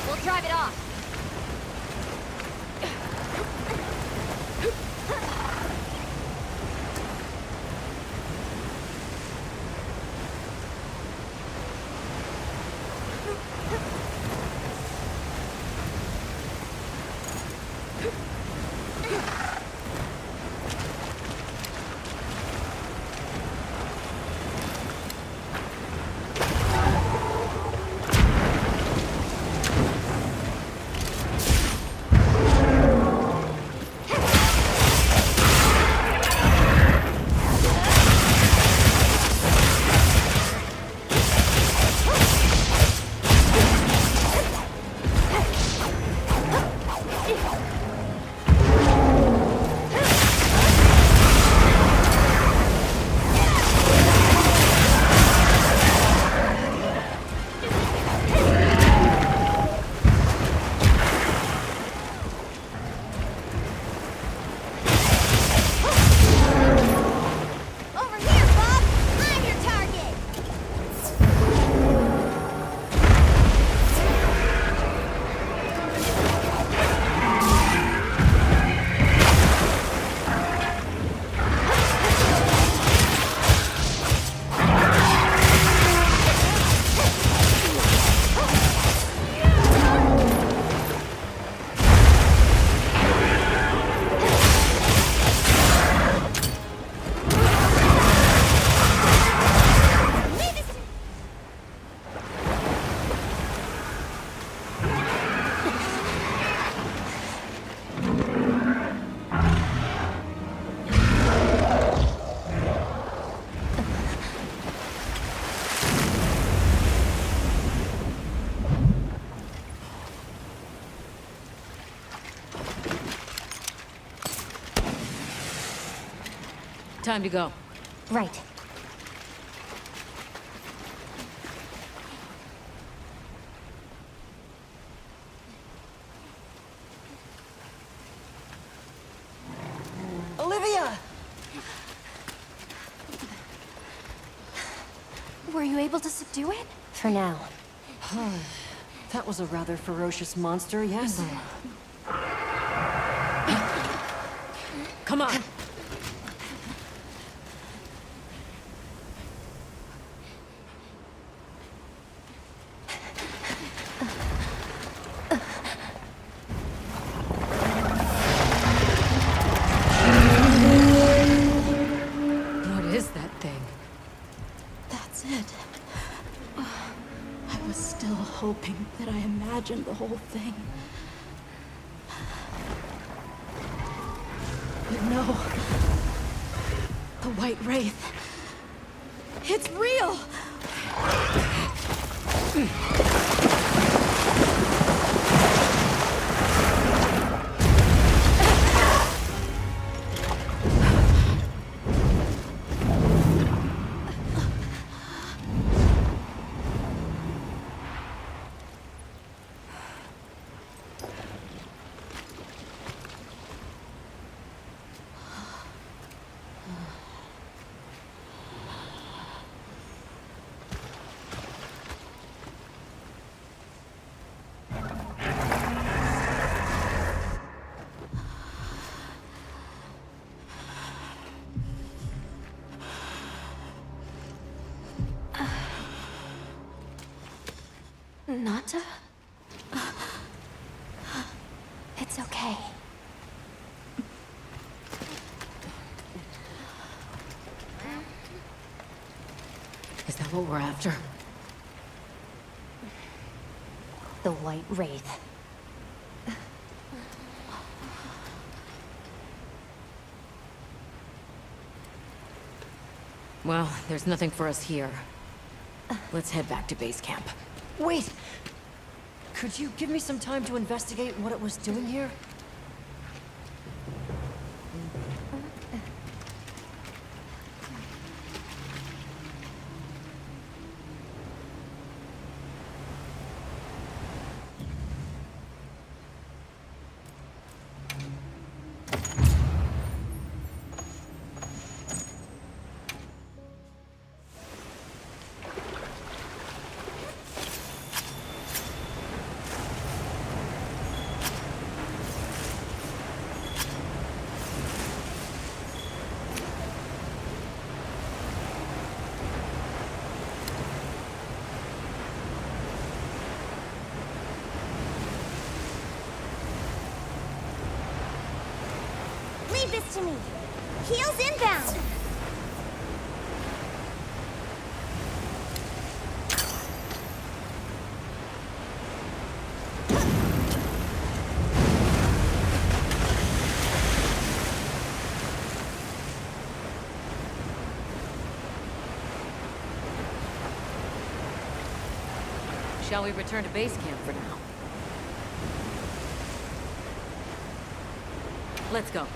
We'll drive it off. Over here, Bob! I'm your target! Time to go. Right. Olivia! Were you able to subdue it? For now. That was a rather ferocious monster, yes? Come on! What is that thing? That's it. I was still hoping that I imagined the whole thing. But no. The White Wraith. It's real! Nata? It's okay. Is that what we're after? The White Wraith. Well, there's nothing for us here. Let's head back to base camp. Wait! Could you give me some time to investigate what it was doing here? Leave this to me. Heels inbound. Shall we return to base camp for now? Let's go.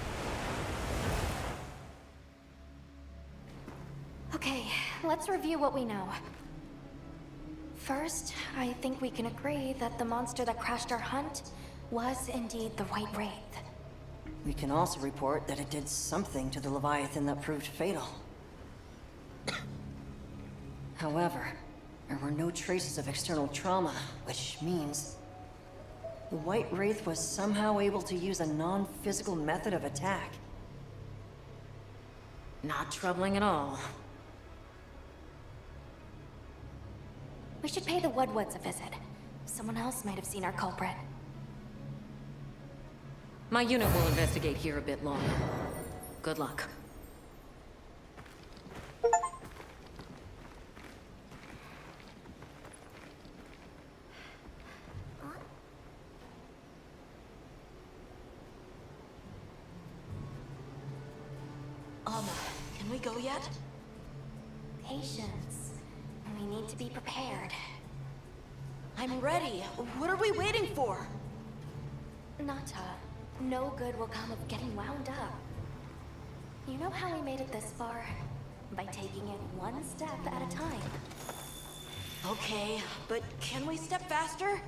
Okay, let's review what we know. First, I think we can agree that the monster that crashed our hunt was indeed the White Wraith. We can also report that it did something to the Leviathan that proved fatal. However, there were no traces of external trauma, which means the White Wraith was somehow able to use a non-physical method of attack. Not troubling at all. We should pay the Woodwoods a visit. Someone else might have seen our culprit. My unit will investigate here a bit longer. Good luck. Can we go yet? Patience. We need to be prepared. I'm ready. What are we waiting for? Nata, no good will come of getting wound up. You know how we made it this far? By taking it one step at a time. Okay, but can we step faster?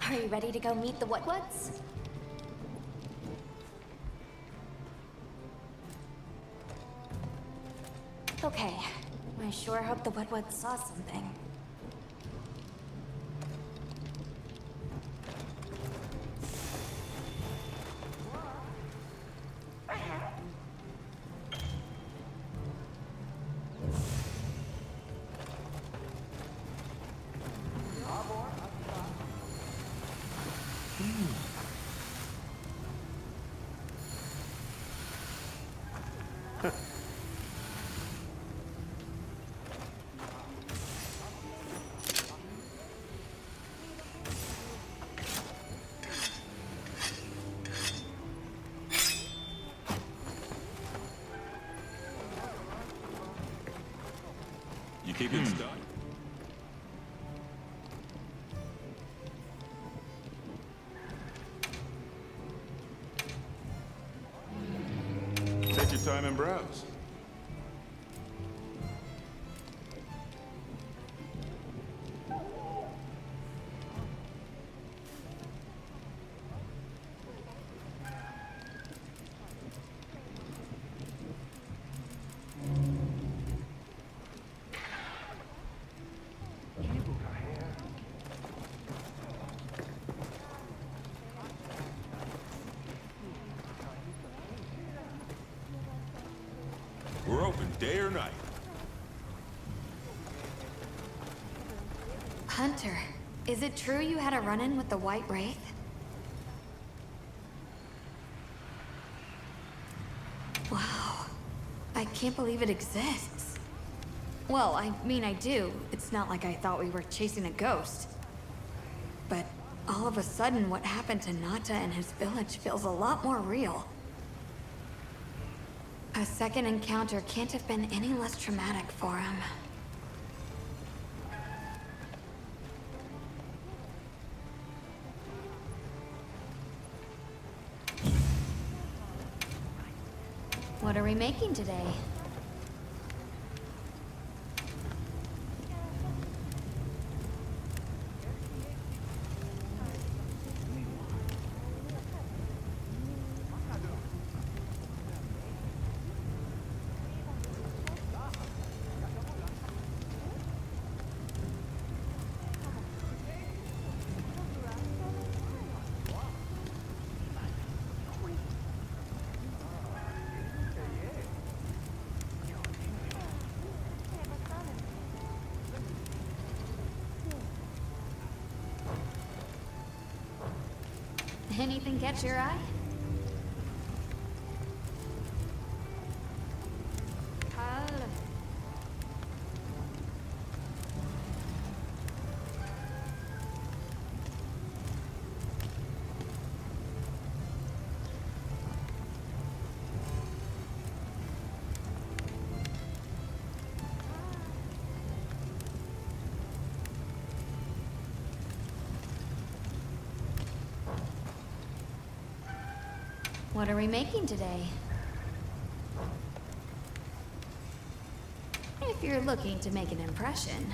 Are you ready to go meet the Woodwoods? I sure hope the Woodwoods saw something. You keeping stuck? Take your time and browse. We're open day or night. Hunter, is it true you had a run-in with the White Wraith? Wow. I can't believe it exists. Well, I mean, I do. It's not like I thought we were chasing a ghost. But all of a sudden, what happened to Nata and his village feels a lot more real. A second encounter can't have been any less traumatic for him. What are we making today? Anything catch your eye? What are we making today? If you're looking to make an impression.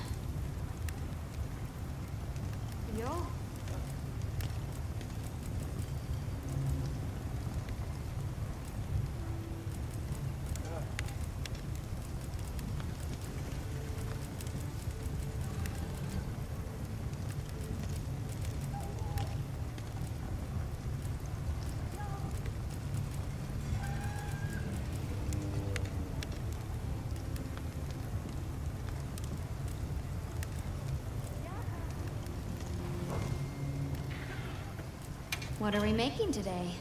Yo. What are we making today?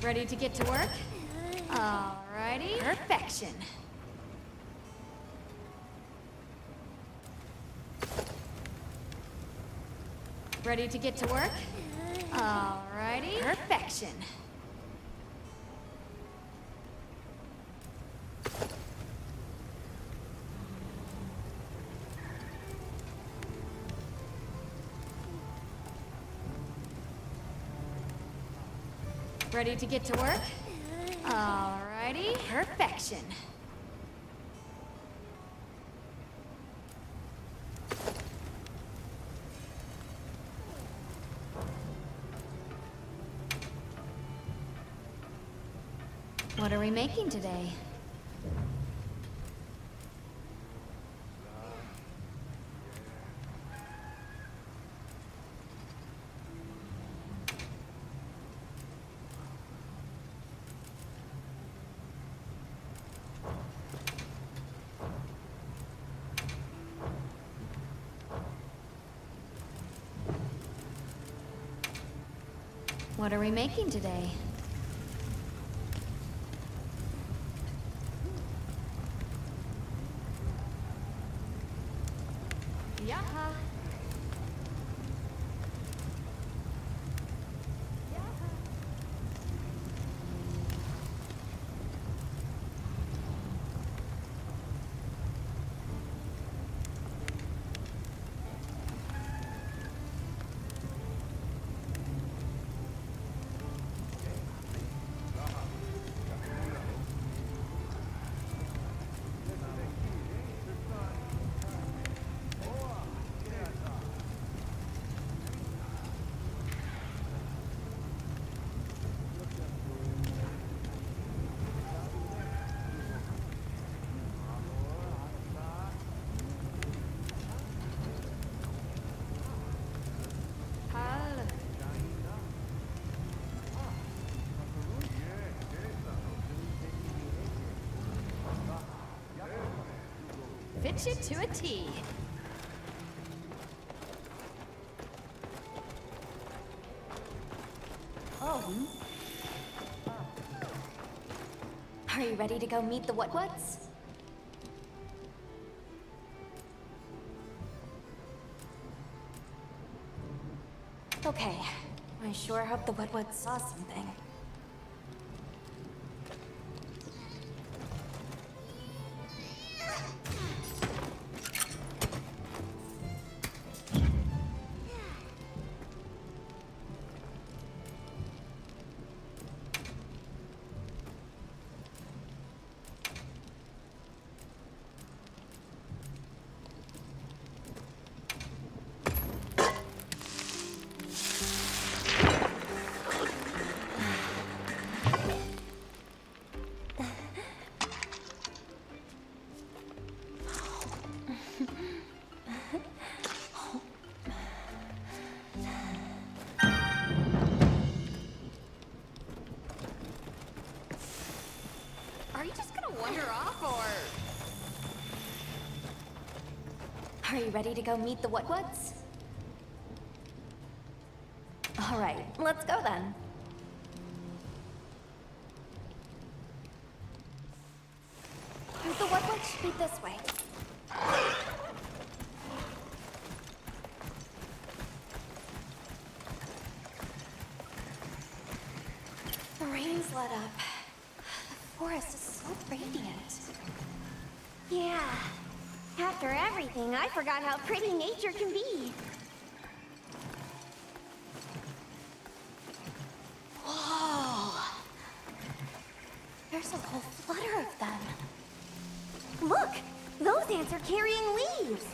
Ready to get to work? Alrighty. Perfection. Ready to get to work? Alrighty. Perfection. Ready to get to work? Alrighty. Perfection. What are we making today? What are we making today? Yaha. Fits you to a T. Oh. Are you ready to go meet the What-Whats? Okay. I sure hope the What-Whats saw something. Are you just gonna wander off, or...? Are you ready to go meet the What-Whats? All right, let's go then. The What-Whats should be this way. The rain's let up. The forest is so radiant. Yeah. After everything, I forgot how pretty nature can be. Whoa! There's a whole flutter of them. Look! Those ants are carrying leaves!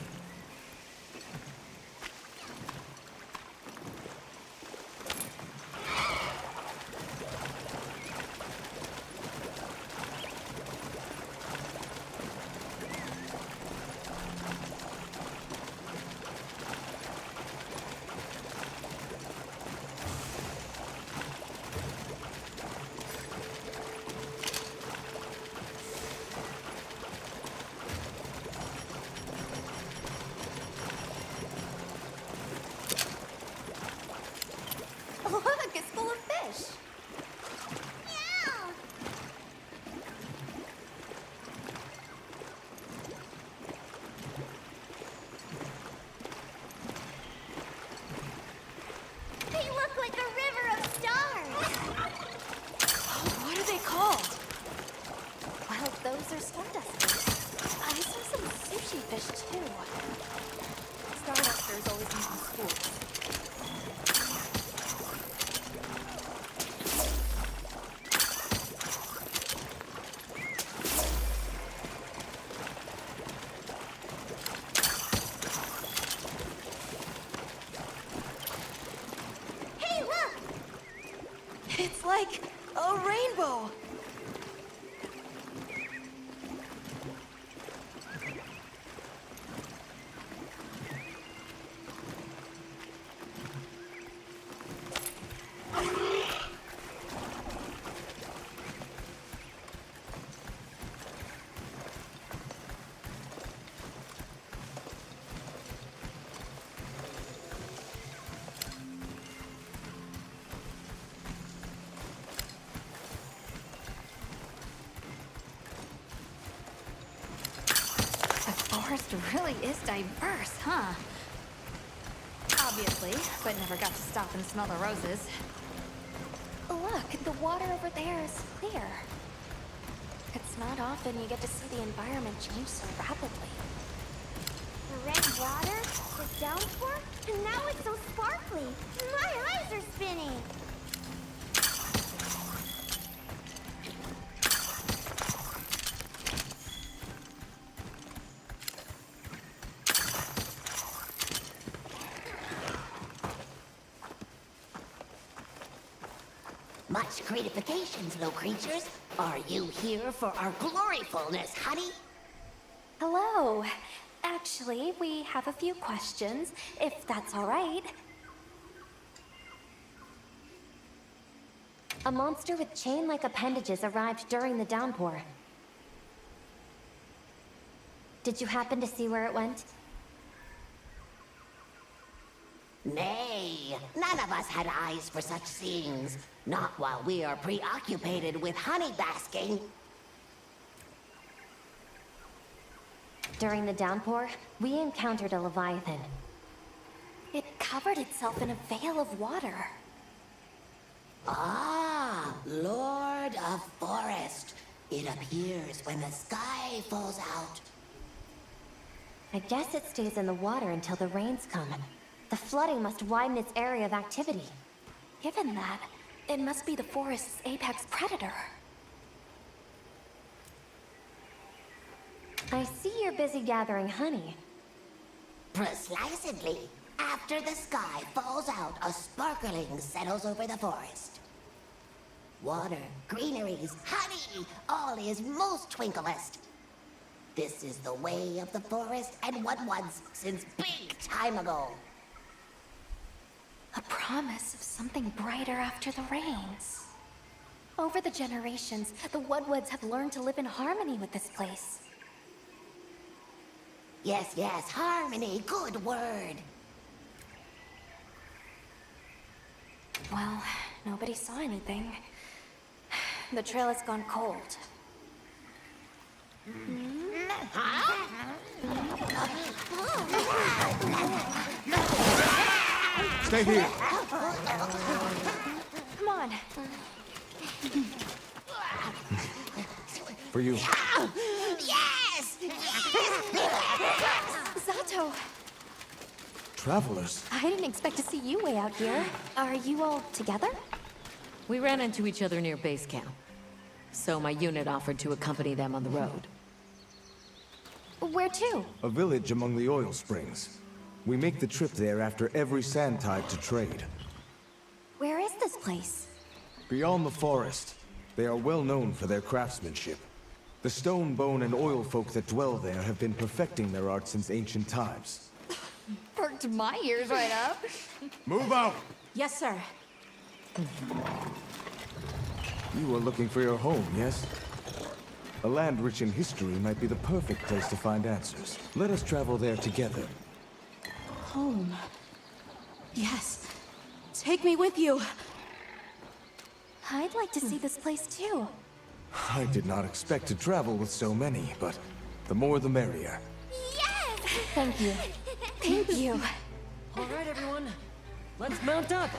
It's like a rainbow. The forest really is diverse, huh? Obviously, but never got to stop and smell the roses. Look, the water over there is clear. It's not often you get to see the environment change so rapidly. The red water, the downpour, and now it's so sparkly. My eyes are spinning. Much gratifications, little creatures. Are you here for our gloryfulness, honey? Hello. Actually, we have a few questions, if that's all right. A monster with chain-like appendages arrived during the downpour. Did you happen to see where it went? Nay, none of us had eyes for such things. Not while we are preoccupied with honey basking. During the downpour, we encountered a leviathan. It covered itself in a veil of water. Ah, Lord of Forest. It appears when the sky falls out. I guess it stays in the water until the rains come. The flooding must widen its area of activity. Given that, it must be the forest's apex predator. I see you're busy gathering honey. Precisely. After the sky falls out, a sparkling settles over the forest. Water, greeneries, honey, all is most twinklest. This is the way of the forest and what was since big time ago. A promise of something brighter after the rains. Over the generations, the Woodwoods have learned to live in harmony with this place. Yes, yes, harmony, good word. Well, nobody saw anything. The trail has gone cold. Stay here. Come on. For you. Yes! Zato! Travelers. I didn't expect to see you way out here. Are you all together? We ran into each other near base camp, so my unit offered to accompany them on the road. Where to? A village among the oil springs. We make the trip there after every sand tide to trade. Where is this place? Beyond the forest, they are well known for their craftsmanship. The stone, bone, and oil folk that dwell there have been perfecting their art since ancient times. Perked my ears right up. Move out! Yes, sir. You are looking for your home, yes? A land rich in history might be the perfect place to find answers. Let us travel there together. Home. Yes. Take me with you. I'd like to see this place too. I did not expect to travel with so many, but the more the merrier. Yes! Thank you. Thank you. All right, everyone. Let's mount up.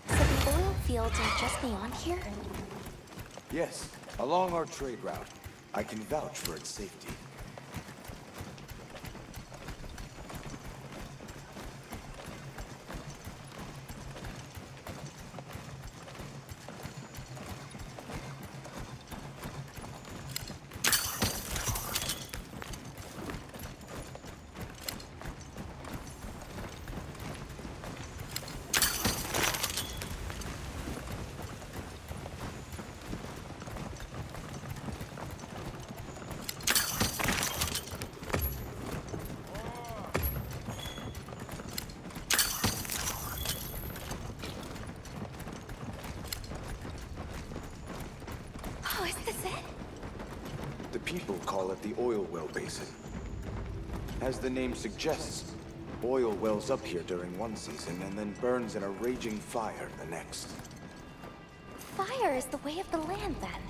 So the oil fields are just beyond here? Yes, along our trade route. I can vouch for its safety. Oh, is this it? The people call it the oil well basin. As the name suggests, oil wells up here during one season and then burns in a raging fire the next. Fire is the way of the land, then.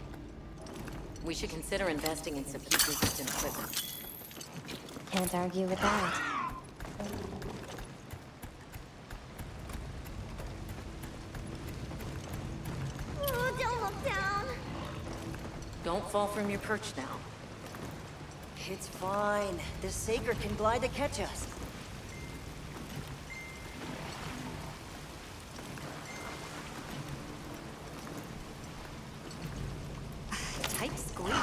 We should consider investing in some heat-resistant equipment. Can't argue with that. Oh, don't look down. Don't fall from your perch now. It's fine. This Saker can glide to catch us. Tight squeeze.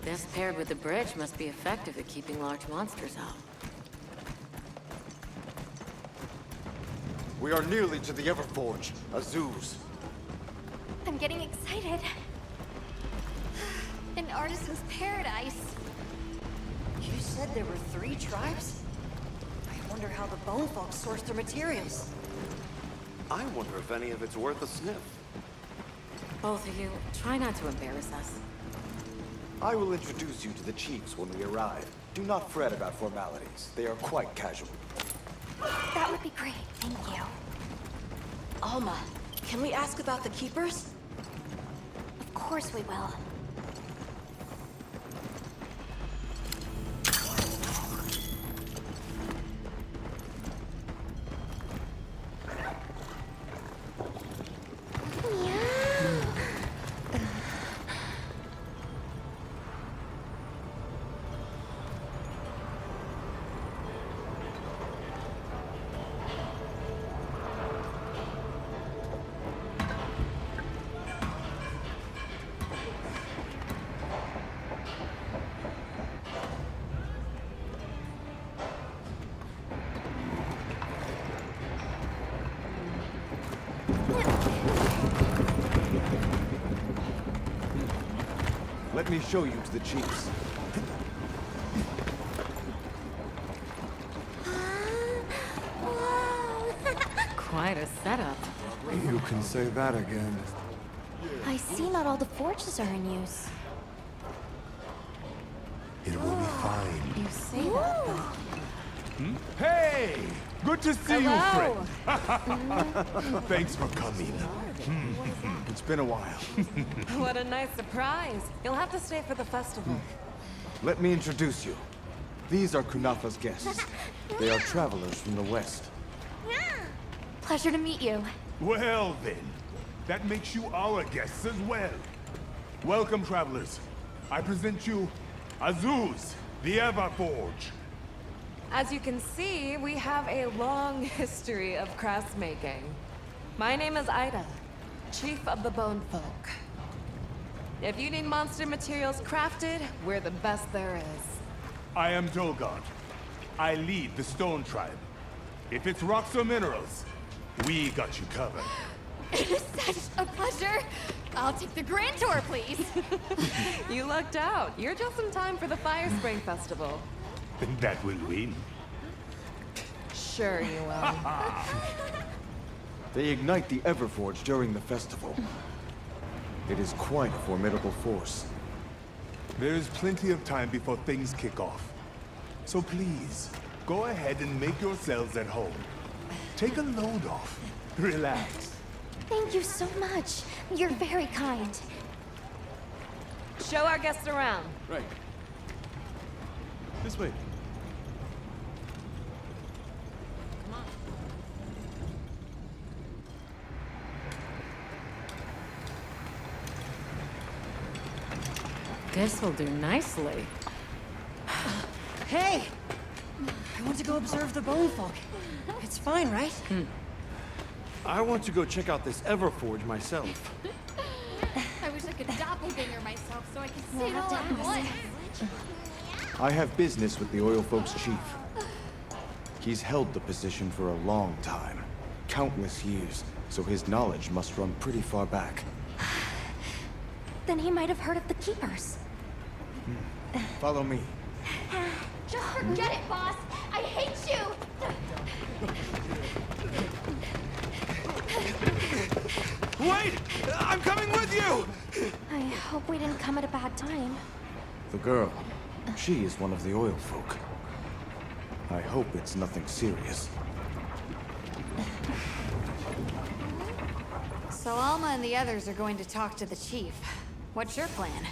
This paired with the bridge must be effective at keeping large monsters out. We are nearly to the Everforge, Azuz. I'm getting excited. An artisan's paradise. You said there were 3 tribes? I wonder how the Bone Folk source their materials. I wonder if any of it's worth a sniff. Both of you, try not to embarrass us. I will introduce you to the chiefs when we arrive. Do not fret about formalities. They are quite casual. That would be great, thank you. Alma, can we ask about the Keepers? Of course we will. Let me show you to the chiefs. Quite a setup. You can say that again. I see not all the forges are in use. It will be fine. You say that, though. Hey! Good to see you, Hello. friend. Thanks for coming. It's been a while. What a nice surprise. You'll have to stay for the festival. Let me introduce you. These are Kunafa's guests. They are travelers from the west. Pleasure to meet you. Well then, that makes you our guests as well. Welcome, travelers. I present you Azuz, the Everforge. As you can see, we have a long history of crafts making. My name is Ida, Chief of the Bone Folk. If you need monster materials crafted, we're the best there is. I am Dolgard. I lead the Stone Tribe. If it's rocks or minerals, we got you covered. It is such a pleasure. I'll take the grand tour, please. You lucked out. You're just in time for the Fire Spring Festival. That will win. Sure you will. They ignite the Everforge during the festival. It is quite a formidable force. There is plenty of time before things kick off. So please, go ahead and make yourselves at home. Take a load off. Relax. Thank you so much. You're very kind. Show our guests around. Right. This way. This'll do nicely. Hey! I want to go observe the bone folk. It's fine, right? I want to go check out this Everforge myself. I wish I could doppelganger myself so I could see We'll it have all to at ask. once. I have business with the oil folks' chief. He's held the position for a long time. Countless years, so his knowledge must run pretty far back. Then he might have heard of the Keepers. Follow me. Just forget it, boss! I hate you! Wait! I'm coming with you! I hope we didn't come at a bad time. The girl, she is one of the oil folk. I hope it's nothing serious. So Alma and the others are going to talk to the chief. What's your plan?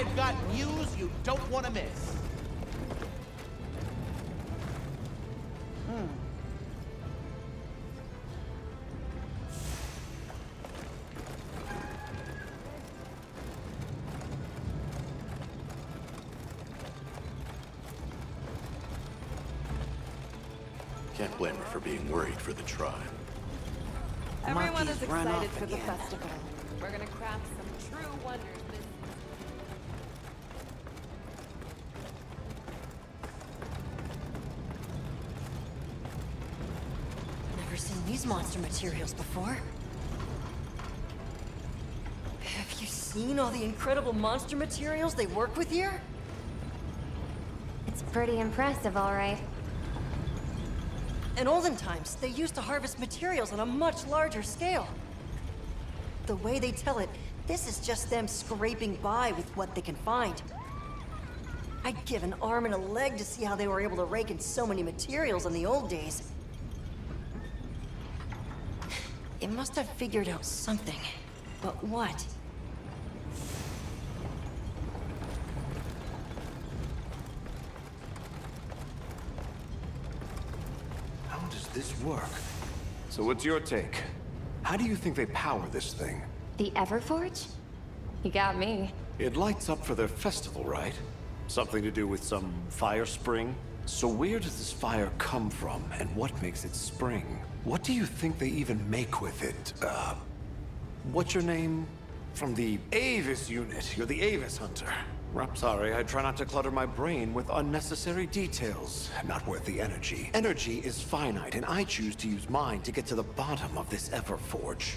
I've got news you don't want to miss. Can't blame her for being worried for the tribe. Everyone is Monkey's run excited off for the again. festival. We're gonna craft some true wonders this Never seen these monster materials before. Have you seen all the incredible monster materials they work with here? It's pretty impressive, all right. In olden times, they used to harvest materials on a much larger scale. The way they tell it, this is just them scraping by with what they can find. I'd give an arm and a leg to see how they were able to rake in so many materials in the old days. It must have figured out something. But what? How does this work? So what's your take? How do you think they power this thing? The Everforge? You got me. It lights up for their festival, right? Something to do with some fire spring? So where does this fire come from, and what makes it spring? What do you think they even make with it? What's your name? From the Avis unit. You're the Avis hunter. I'm sorry, I try not to clutter my brain with unnecessary details. Not worth the energy. Energy is finite, and I choose to use mine to get to the bottom of this Everforge.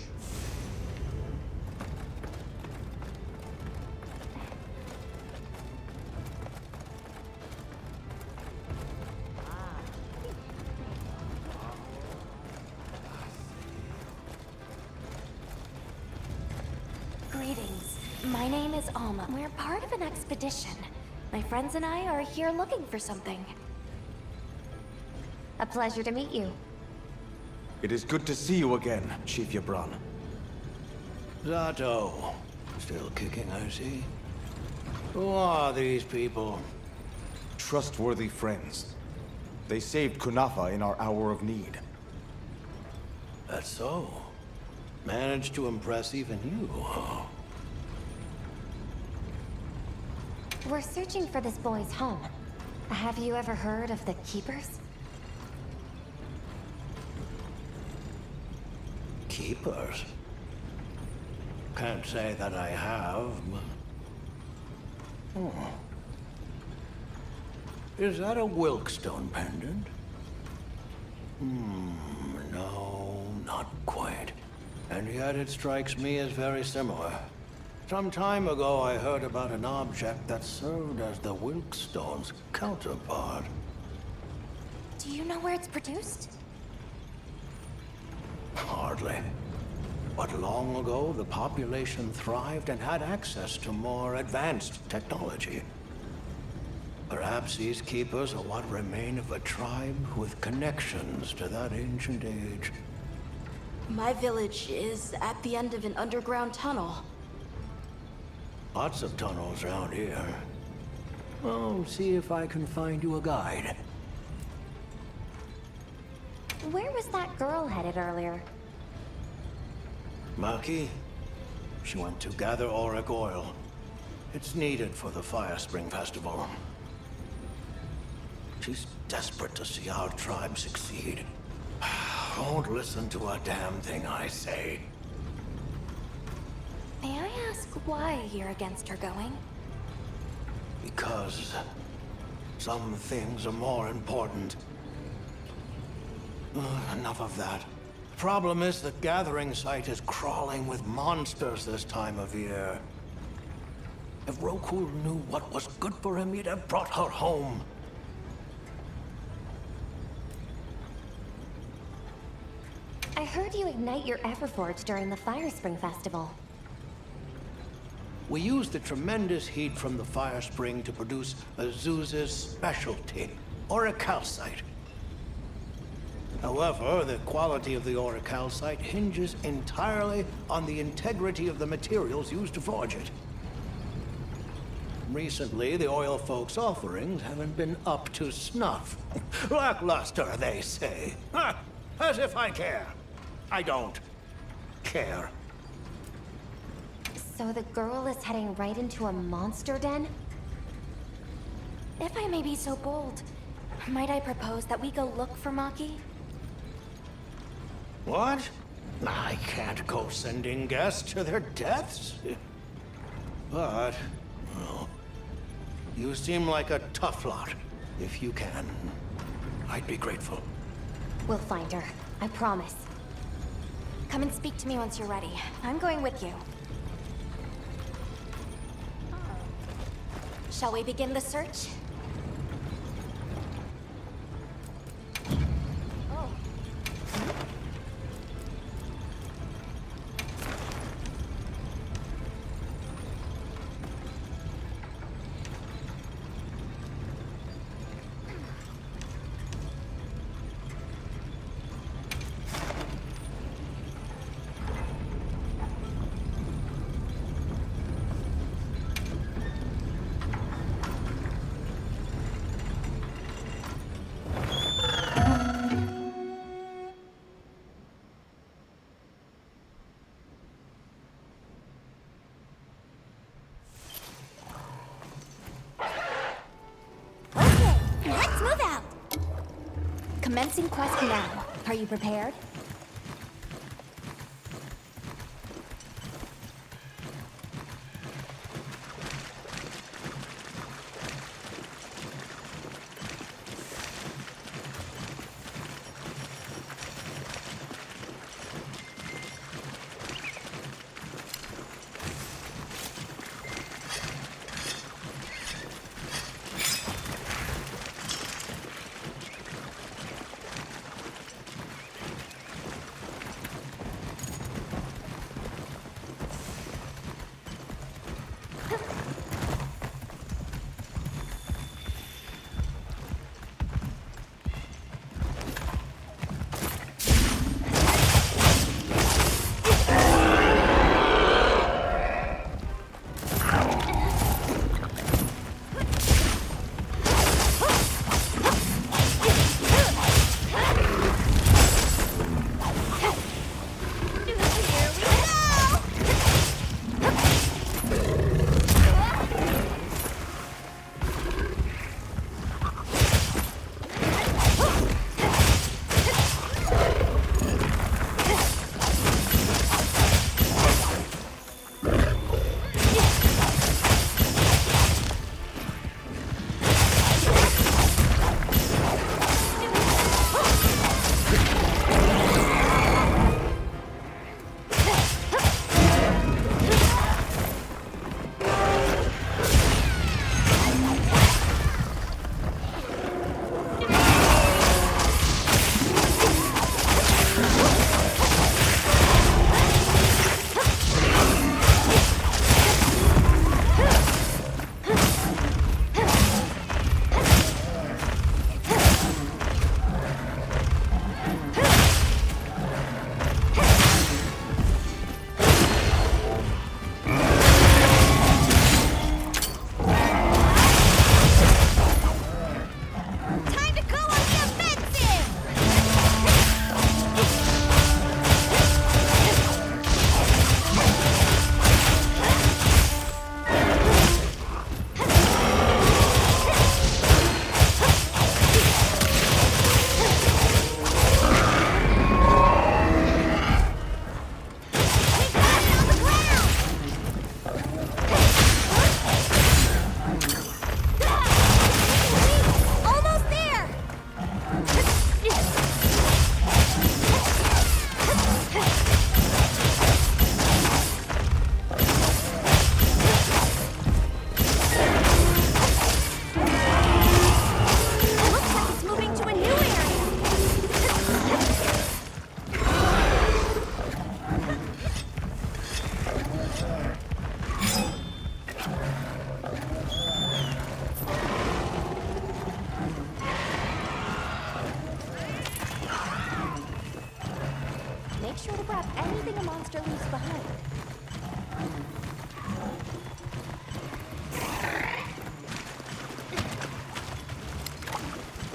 Greetings. My name is Alma. We're part of an expedition. My friends and I are here looking for something. A pleasure to meet you. It is good to see you again, Chief Yabran. Zato. Still kicking, I see. Who are these people? Trustworthy friends. They saved Kunafa in our hour of need. That's so. Managed to impress even you, huh? We're searching for this boy's home. Have you ever heard of the Keepers? Keepers? Can't say that I have, but... Is that a Wilkstone pendant? No, not quite. And yet it strikes me as very similar. Some time ago I heard about an object that served as the Wilkstone's counterpart. Do you know where it's produced? Hardly. But long ago, the population thrived and had access to more advanced technology. Perhaps these keepers are what remain of a tribe with connections to that ancient age. My village is at the end of an underground tunnel. Lots of tunnels around here. I'll see if I can find you a guide. Where was that girl headed earlier? Maki? She went to gather auric oil. It's needed for the Fire Spring Festival. She's desperate to see our tribe succeed. Won't listen to a damn thing I say. May I ask why you're against her going? Because some things are more important. Enough of that. Problem is the gathering site is crawling with monsters this time of year. If Roku knew what was good for him, he'd have brought her home. I heard you ignite your Everforge during the Fire Spring Festival. We used the tremendous heat from the fire spring to produce Azuz's specialty, auricalcite. However, the quality of the auricalcite hinges entirely on the integrity of the materials used to forge it. Recently, the oil folks' offerings haven't been up to snuff. Lackluster, they say. Ha! As if I care. I don't care. So the girl is heading right into a monster den? If I may be so bold, might I propose that we go look for Maki? What? I can't go sending guests to their deaths. But, well, you seem like a tough lot. If you can, I'd be grateful. We'll find her. I promise. Come and speak to me once you're ready. I'm going with you. Shall we begin the search? Let's move out! Commencing quest now. Are you prepared?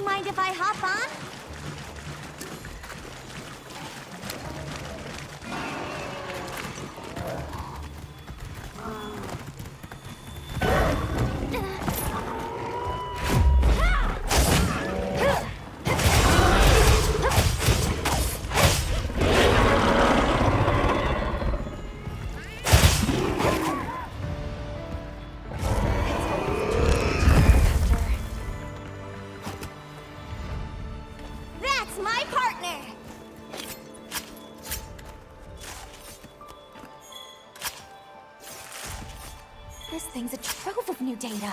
Mind if I hop on? That's my partner! This thing's a trove of new data.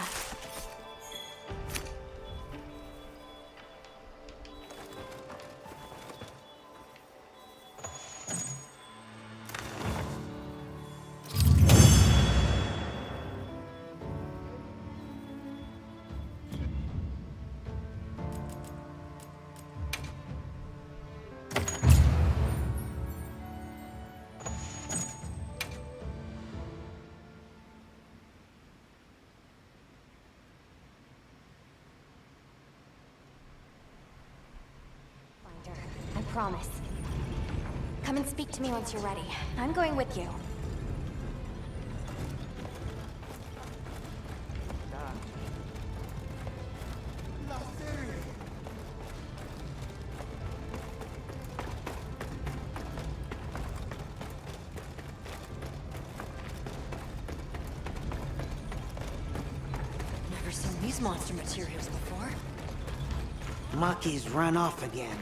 I promise. Come and speak to me once you're ready. I'm going with you. La Serie. these monster materials before. Maki's run off again.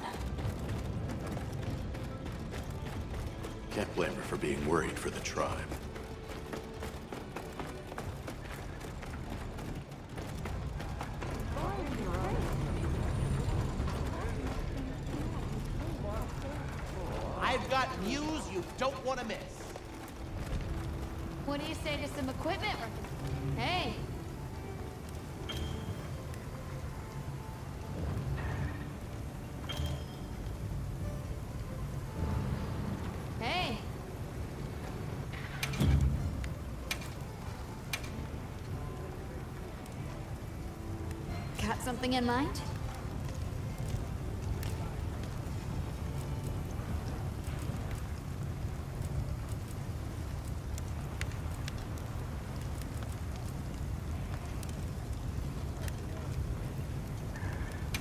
Can't blame her for being worried for the tribe. I've got news you don't want to miss. What do you say to some equipment? Hey. Hey. Got something in mind?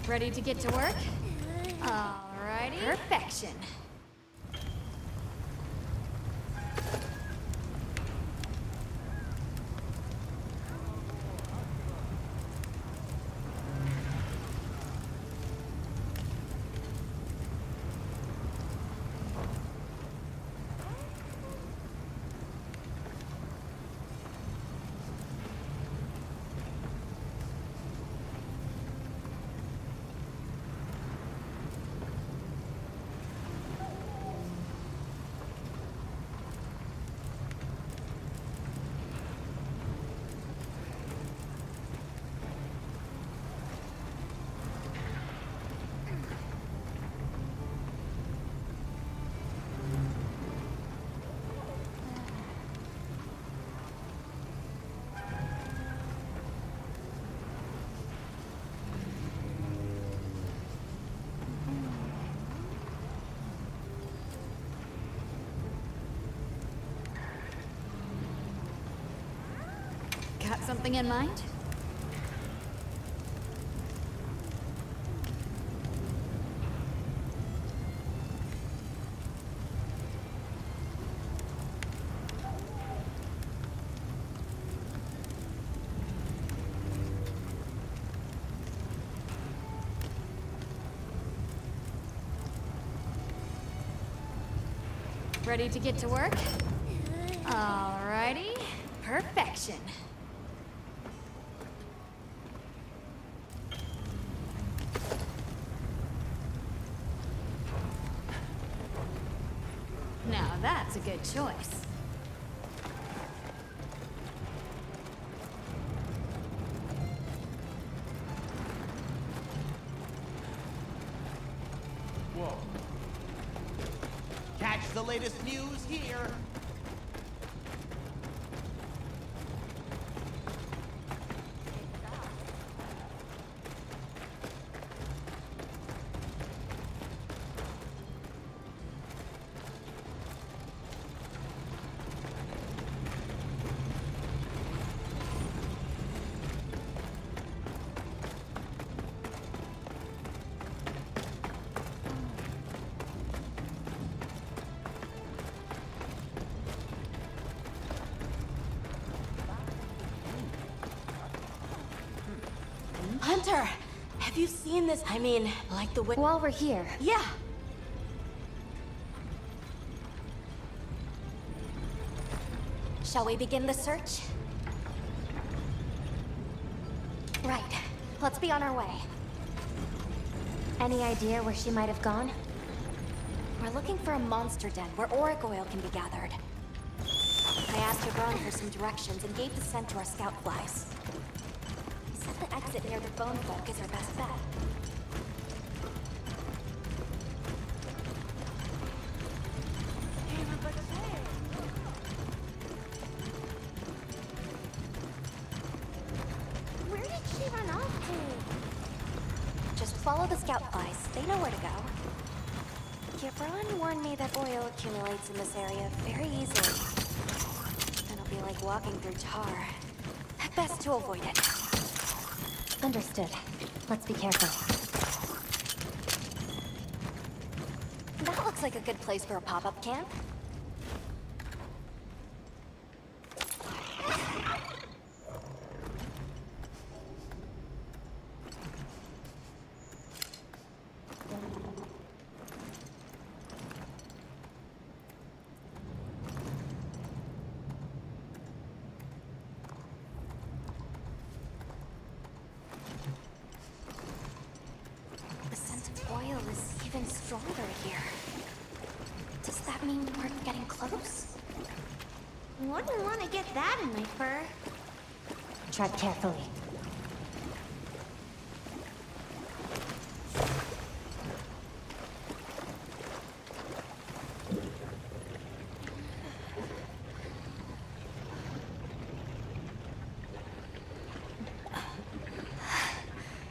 Ready to get to work? Alrighty. Perfection. Got something in mind? Ready to get to work? Alrighty. Perfection. Now that's a good choice. Whoa. Catch the latest news here. Hunter, have you seen this? I mean, like the way. While we're here. Yeah. Shall we begin the search? Right. Let's be on our way. Any idea where she might have gone? We're looking for a monster den where auric oil can be gathered. I asked Hebron for some directions and gave the scent to our scout flies. He said the exit near the Bone Folk is our best bet. Where did she run off to? Just follow the scout flies. They know where to go. Hebron warned me that oil accumulates in this area very easily. It'll be like walking through tar. Best to avoid it. Understood. Let's be careful. That looks like a good place for a pop-up camp. that mean we're getting close? Wouldn't want to get that in my fur. Tread carefully.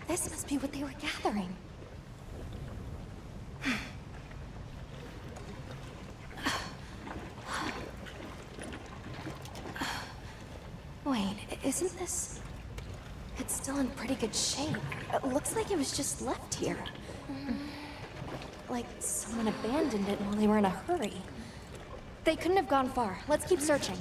This must be what they were gathering. Wait, isn't this... It's still in pretty good shape. It looks like it was just left here. Like someone abandoned it while they were in a hurry. They couldn't have gone far. Let's keep searching.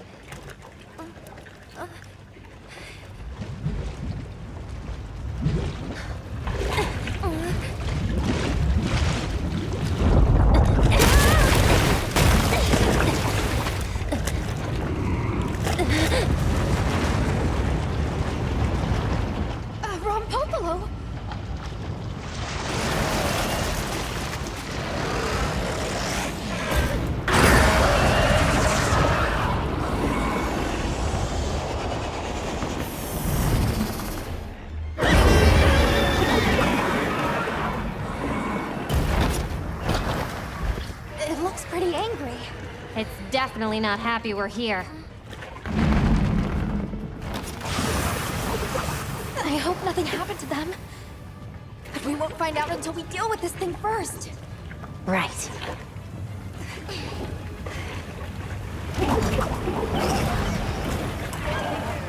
Rompopolo! It looks pretty angry. It's definitely not happy we're here. I hope nothing happened to them. But we won't find out until we deal with this thing first. Right.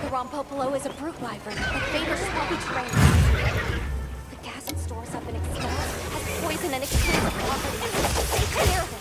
The Rompopolo is a brute wyvern that favors swampy terrain. The gas it stores up in its snout has poison and explosive properties, and we have to take care of it.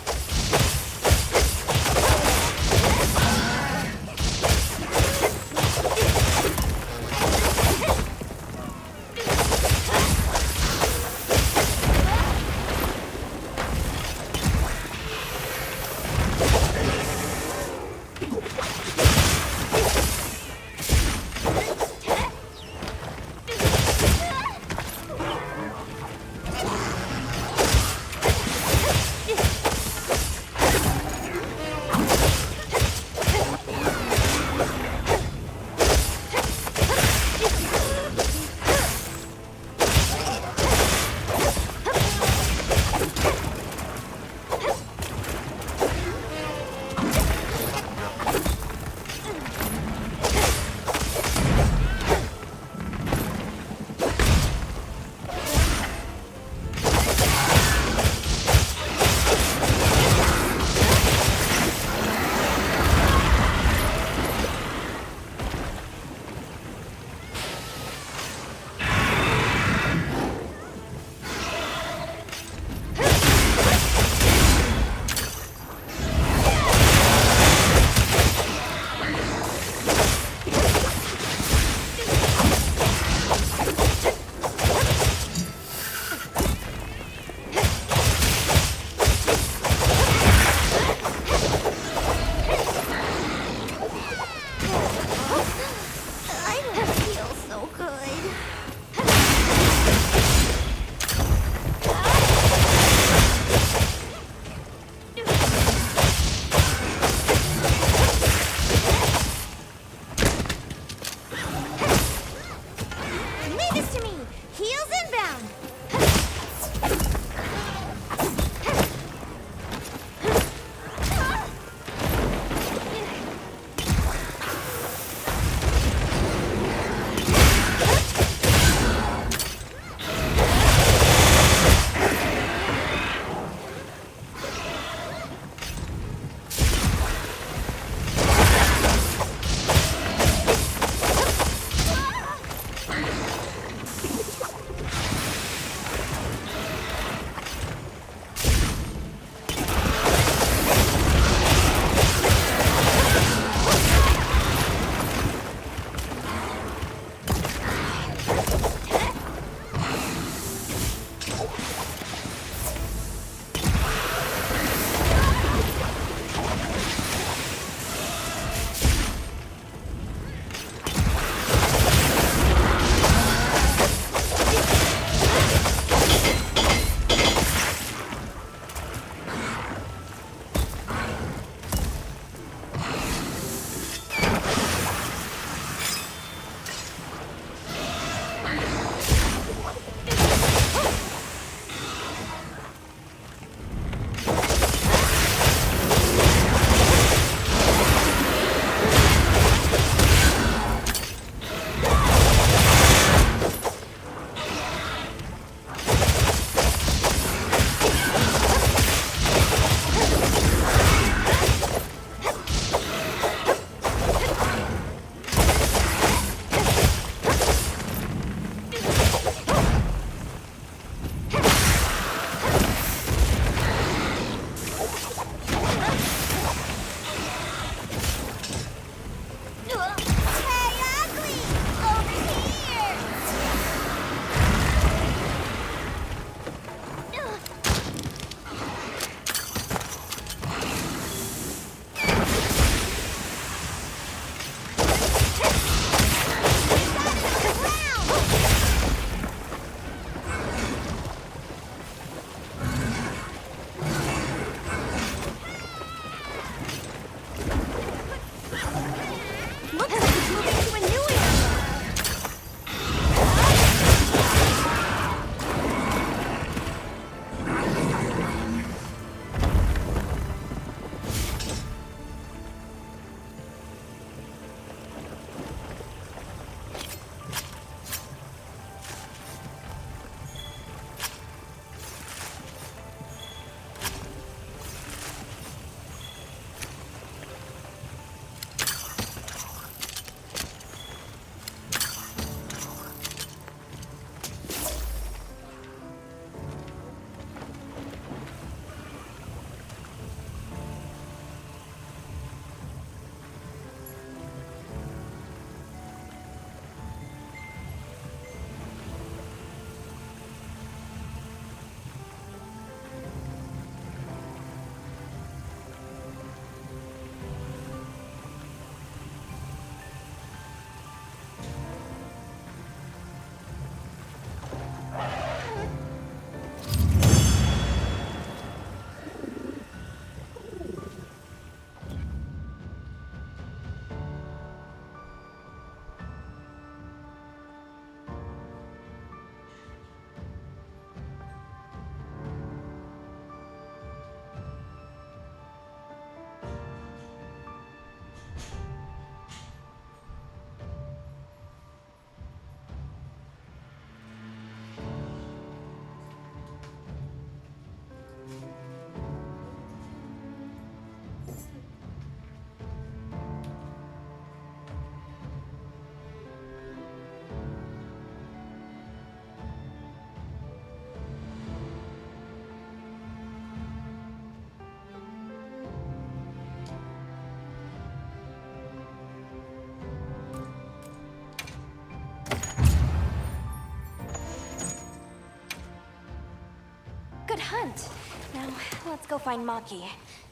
Good hunt. Now, let's go find Maki.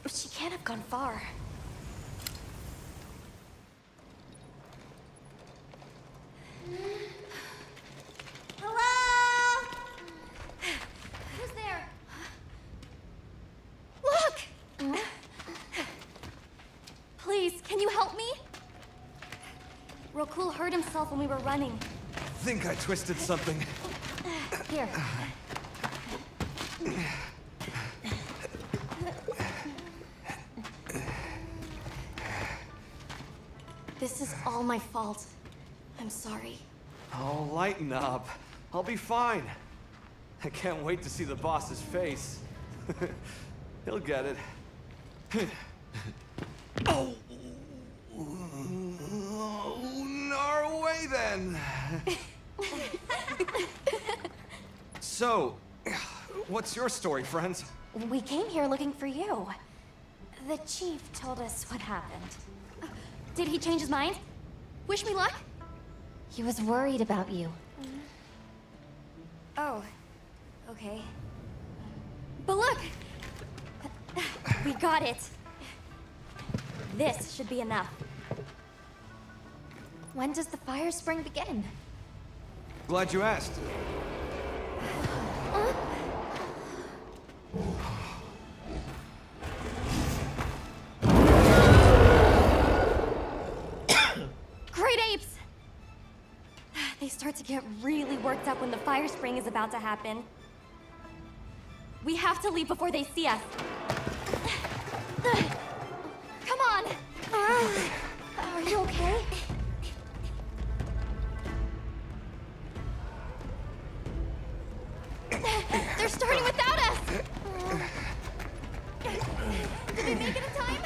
She can't have gone far. Hello? Who's there? Look! Please, can you help me? Rokul hurt himself when we were running. Think I twisted something. Here. This is all my fault. I'm sorry. Oh, lighten up. I'll be fine. I can't wait to see the boss's face. He'll get it. Oh! Our way then! So, what's your story, friends? We came here looking for you. The chief told us what happened. Did he change his mind? Wish me luck? He was worried about you. Oh, okay. But look! We got it. This should be enough. When does the fire spring begin? Glad you asked. Great apes! They start to get really worked up when the fire spring is about to happen. We have to leave before they see us. Come on! Are you okay? They're starting without us! Did we make it in time?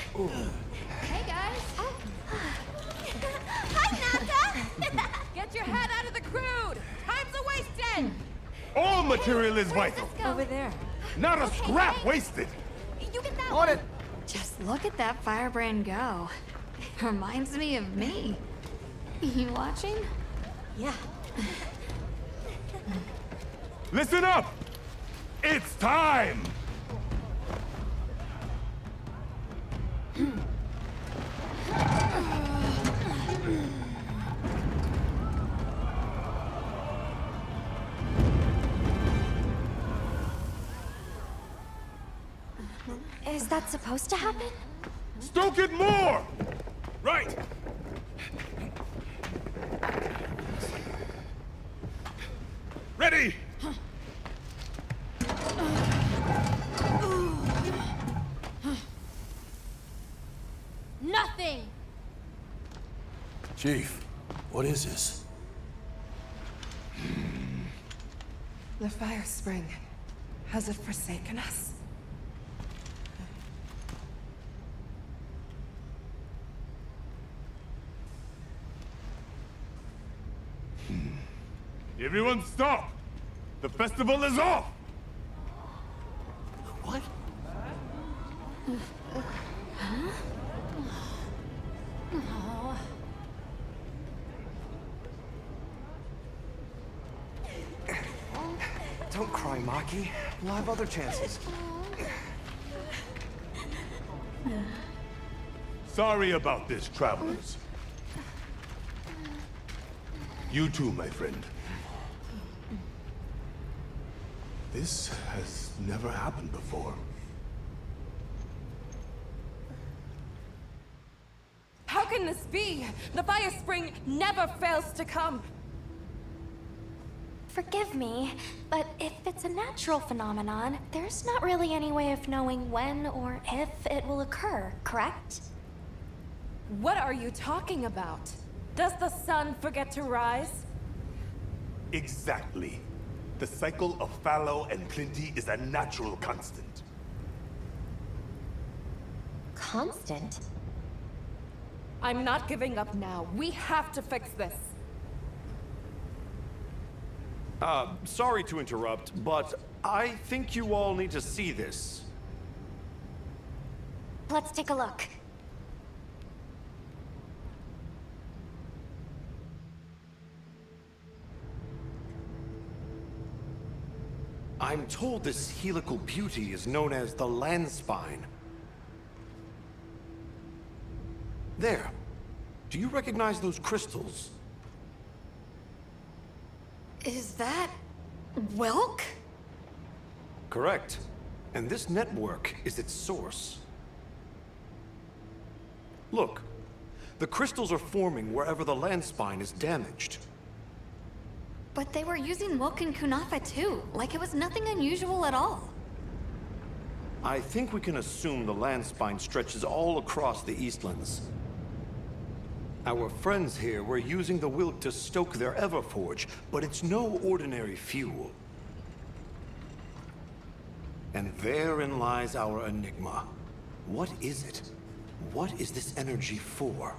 Hey, guys. Hi, Naka! Get your head out of the crude! Time's a-wasting! All material is vital. Over there. Not a scrap wasted. You get that On one. it! Just look at that firebrand go. Reminds me of me. You watching? Yeah. Listen up! It's time! Is that supposed to happen? Stoke it more! Right! Ready! Nothing! Chief, what is this? The fire spring. Has it forsaken us? Everyone stop! The festival is off! What? Don't cry, Maki. We'll have other chances. Sorry about this, travelers. You too, my friend. This has never happened before. How can this be? The fire spring never fails to come. Forgive me, but if it's a natural phenomenon, there's not really any way of knowing when or if it will occur, correct? What are you talking about? Does the sun forget to rise? Exactly. The cycle of fallow and plenty is a natural constant. Constant? I'm not giving up now. We have to fix this. Sorry to interrupt, but I think you all need to see this. Let's take a look. I I'm told this helical beauty is known as the land spine. There. Do you recognize those crystals? Is that... Welk? Correct. And this network is its source. Look, the crystals are forming wherever the land spine is damaged. But they were using Welk and Kunafa too, like it was nothing unusual at all. I think we can assume the land spine stretches all across the Eastlands. Our friends here were using the Wilk to stoke their Everforge, but it's no ordinary fuel. And therein lies our enigma. What is it? What is this energy for?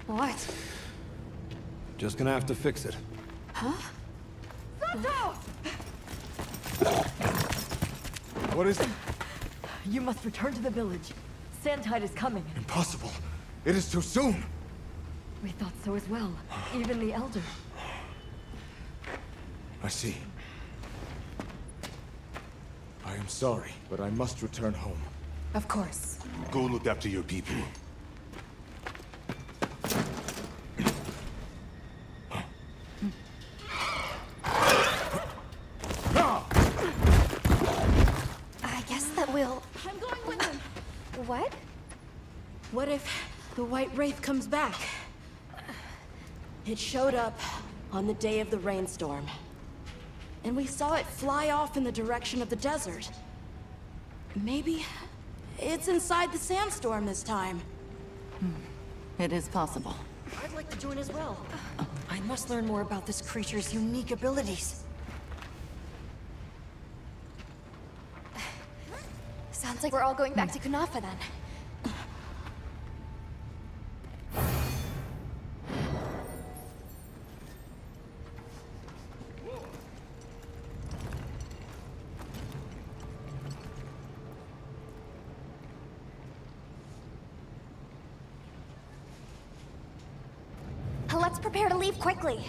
What? Just gonna have to fix it. Huh? Zato! What is it? You must return to the village. Santide is coming. Impossible. It is too soon. We thought so as well. Even the Elder. I see. I am sorry, but I must return home. Of course. Go look after your people. I guess that we'll... I'm going with him. What? What if the White Wraith comes back? It showed up on the day of the rainstorm. And we saw it fly off in the direction of the desert. Maybe it's inside the sandstorm this time. It is possible. I'd like to join as well. I must learn more about this creature's unique abilities. Sounds like we're all going back to Kunafa then. Let's prepare to leave quickly.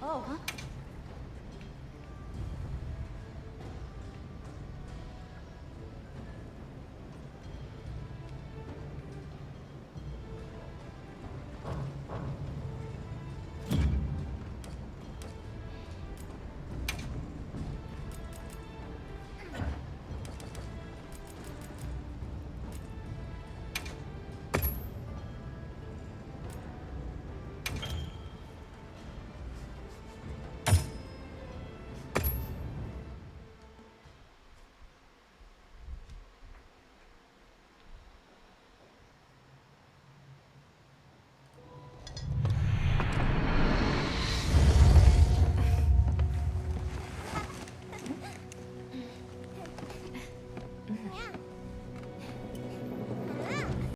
Oh, huh?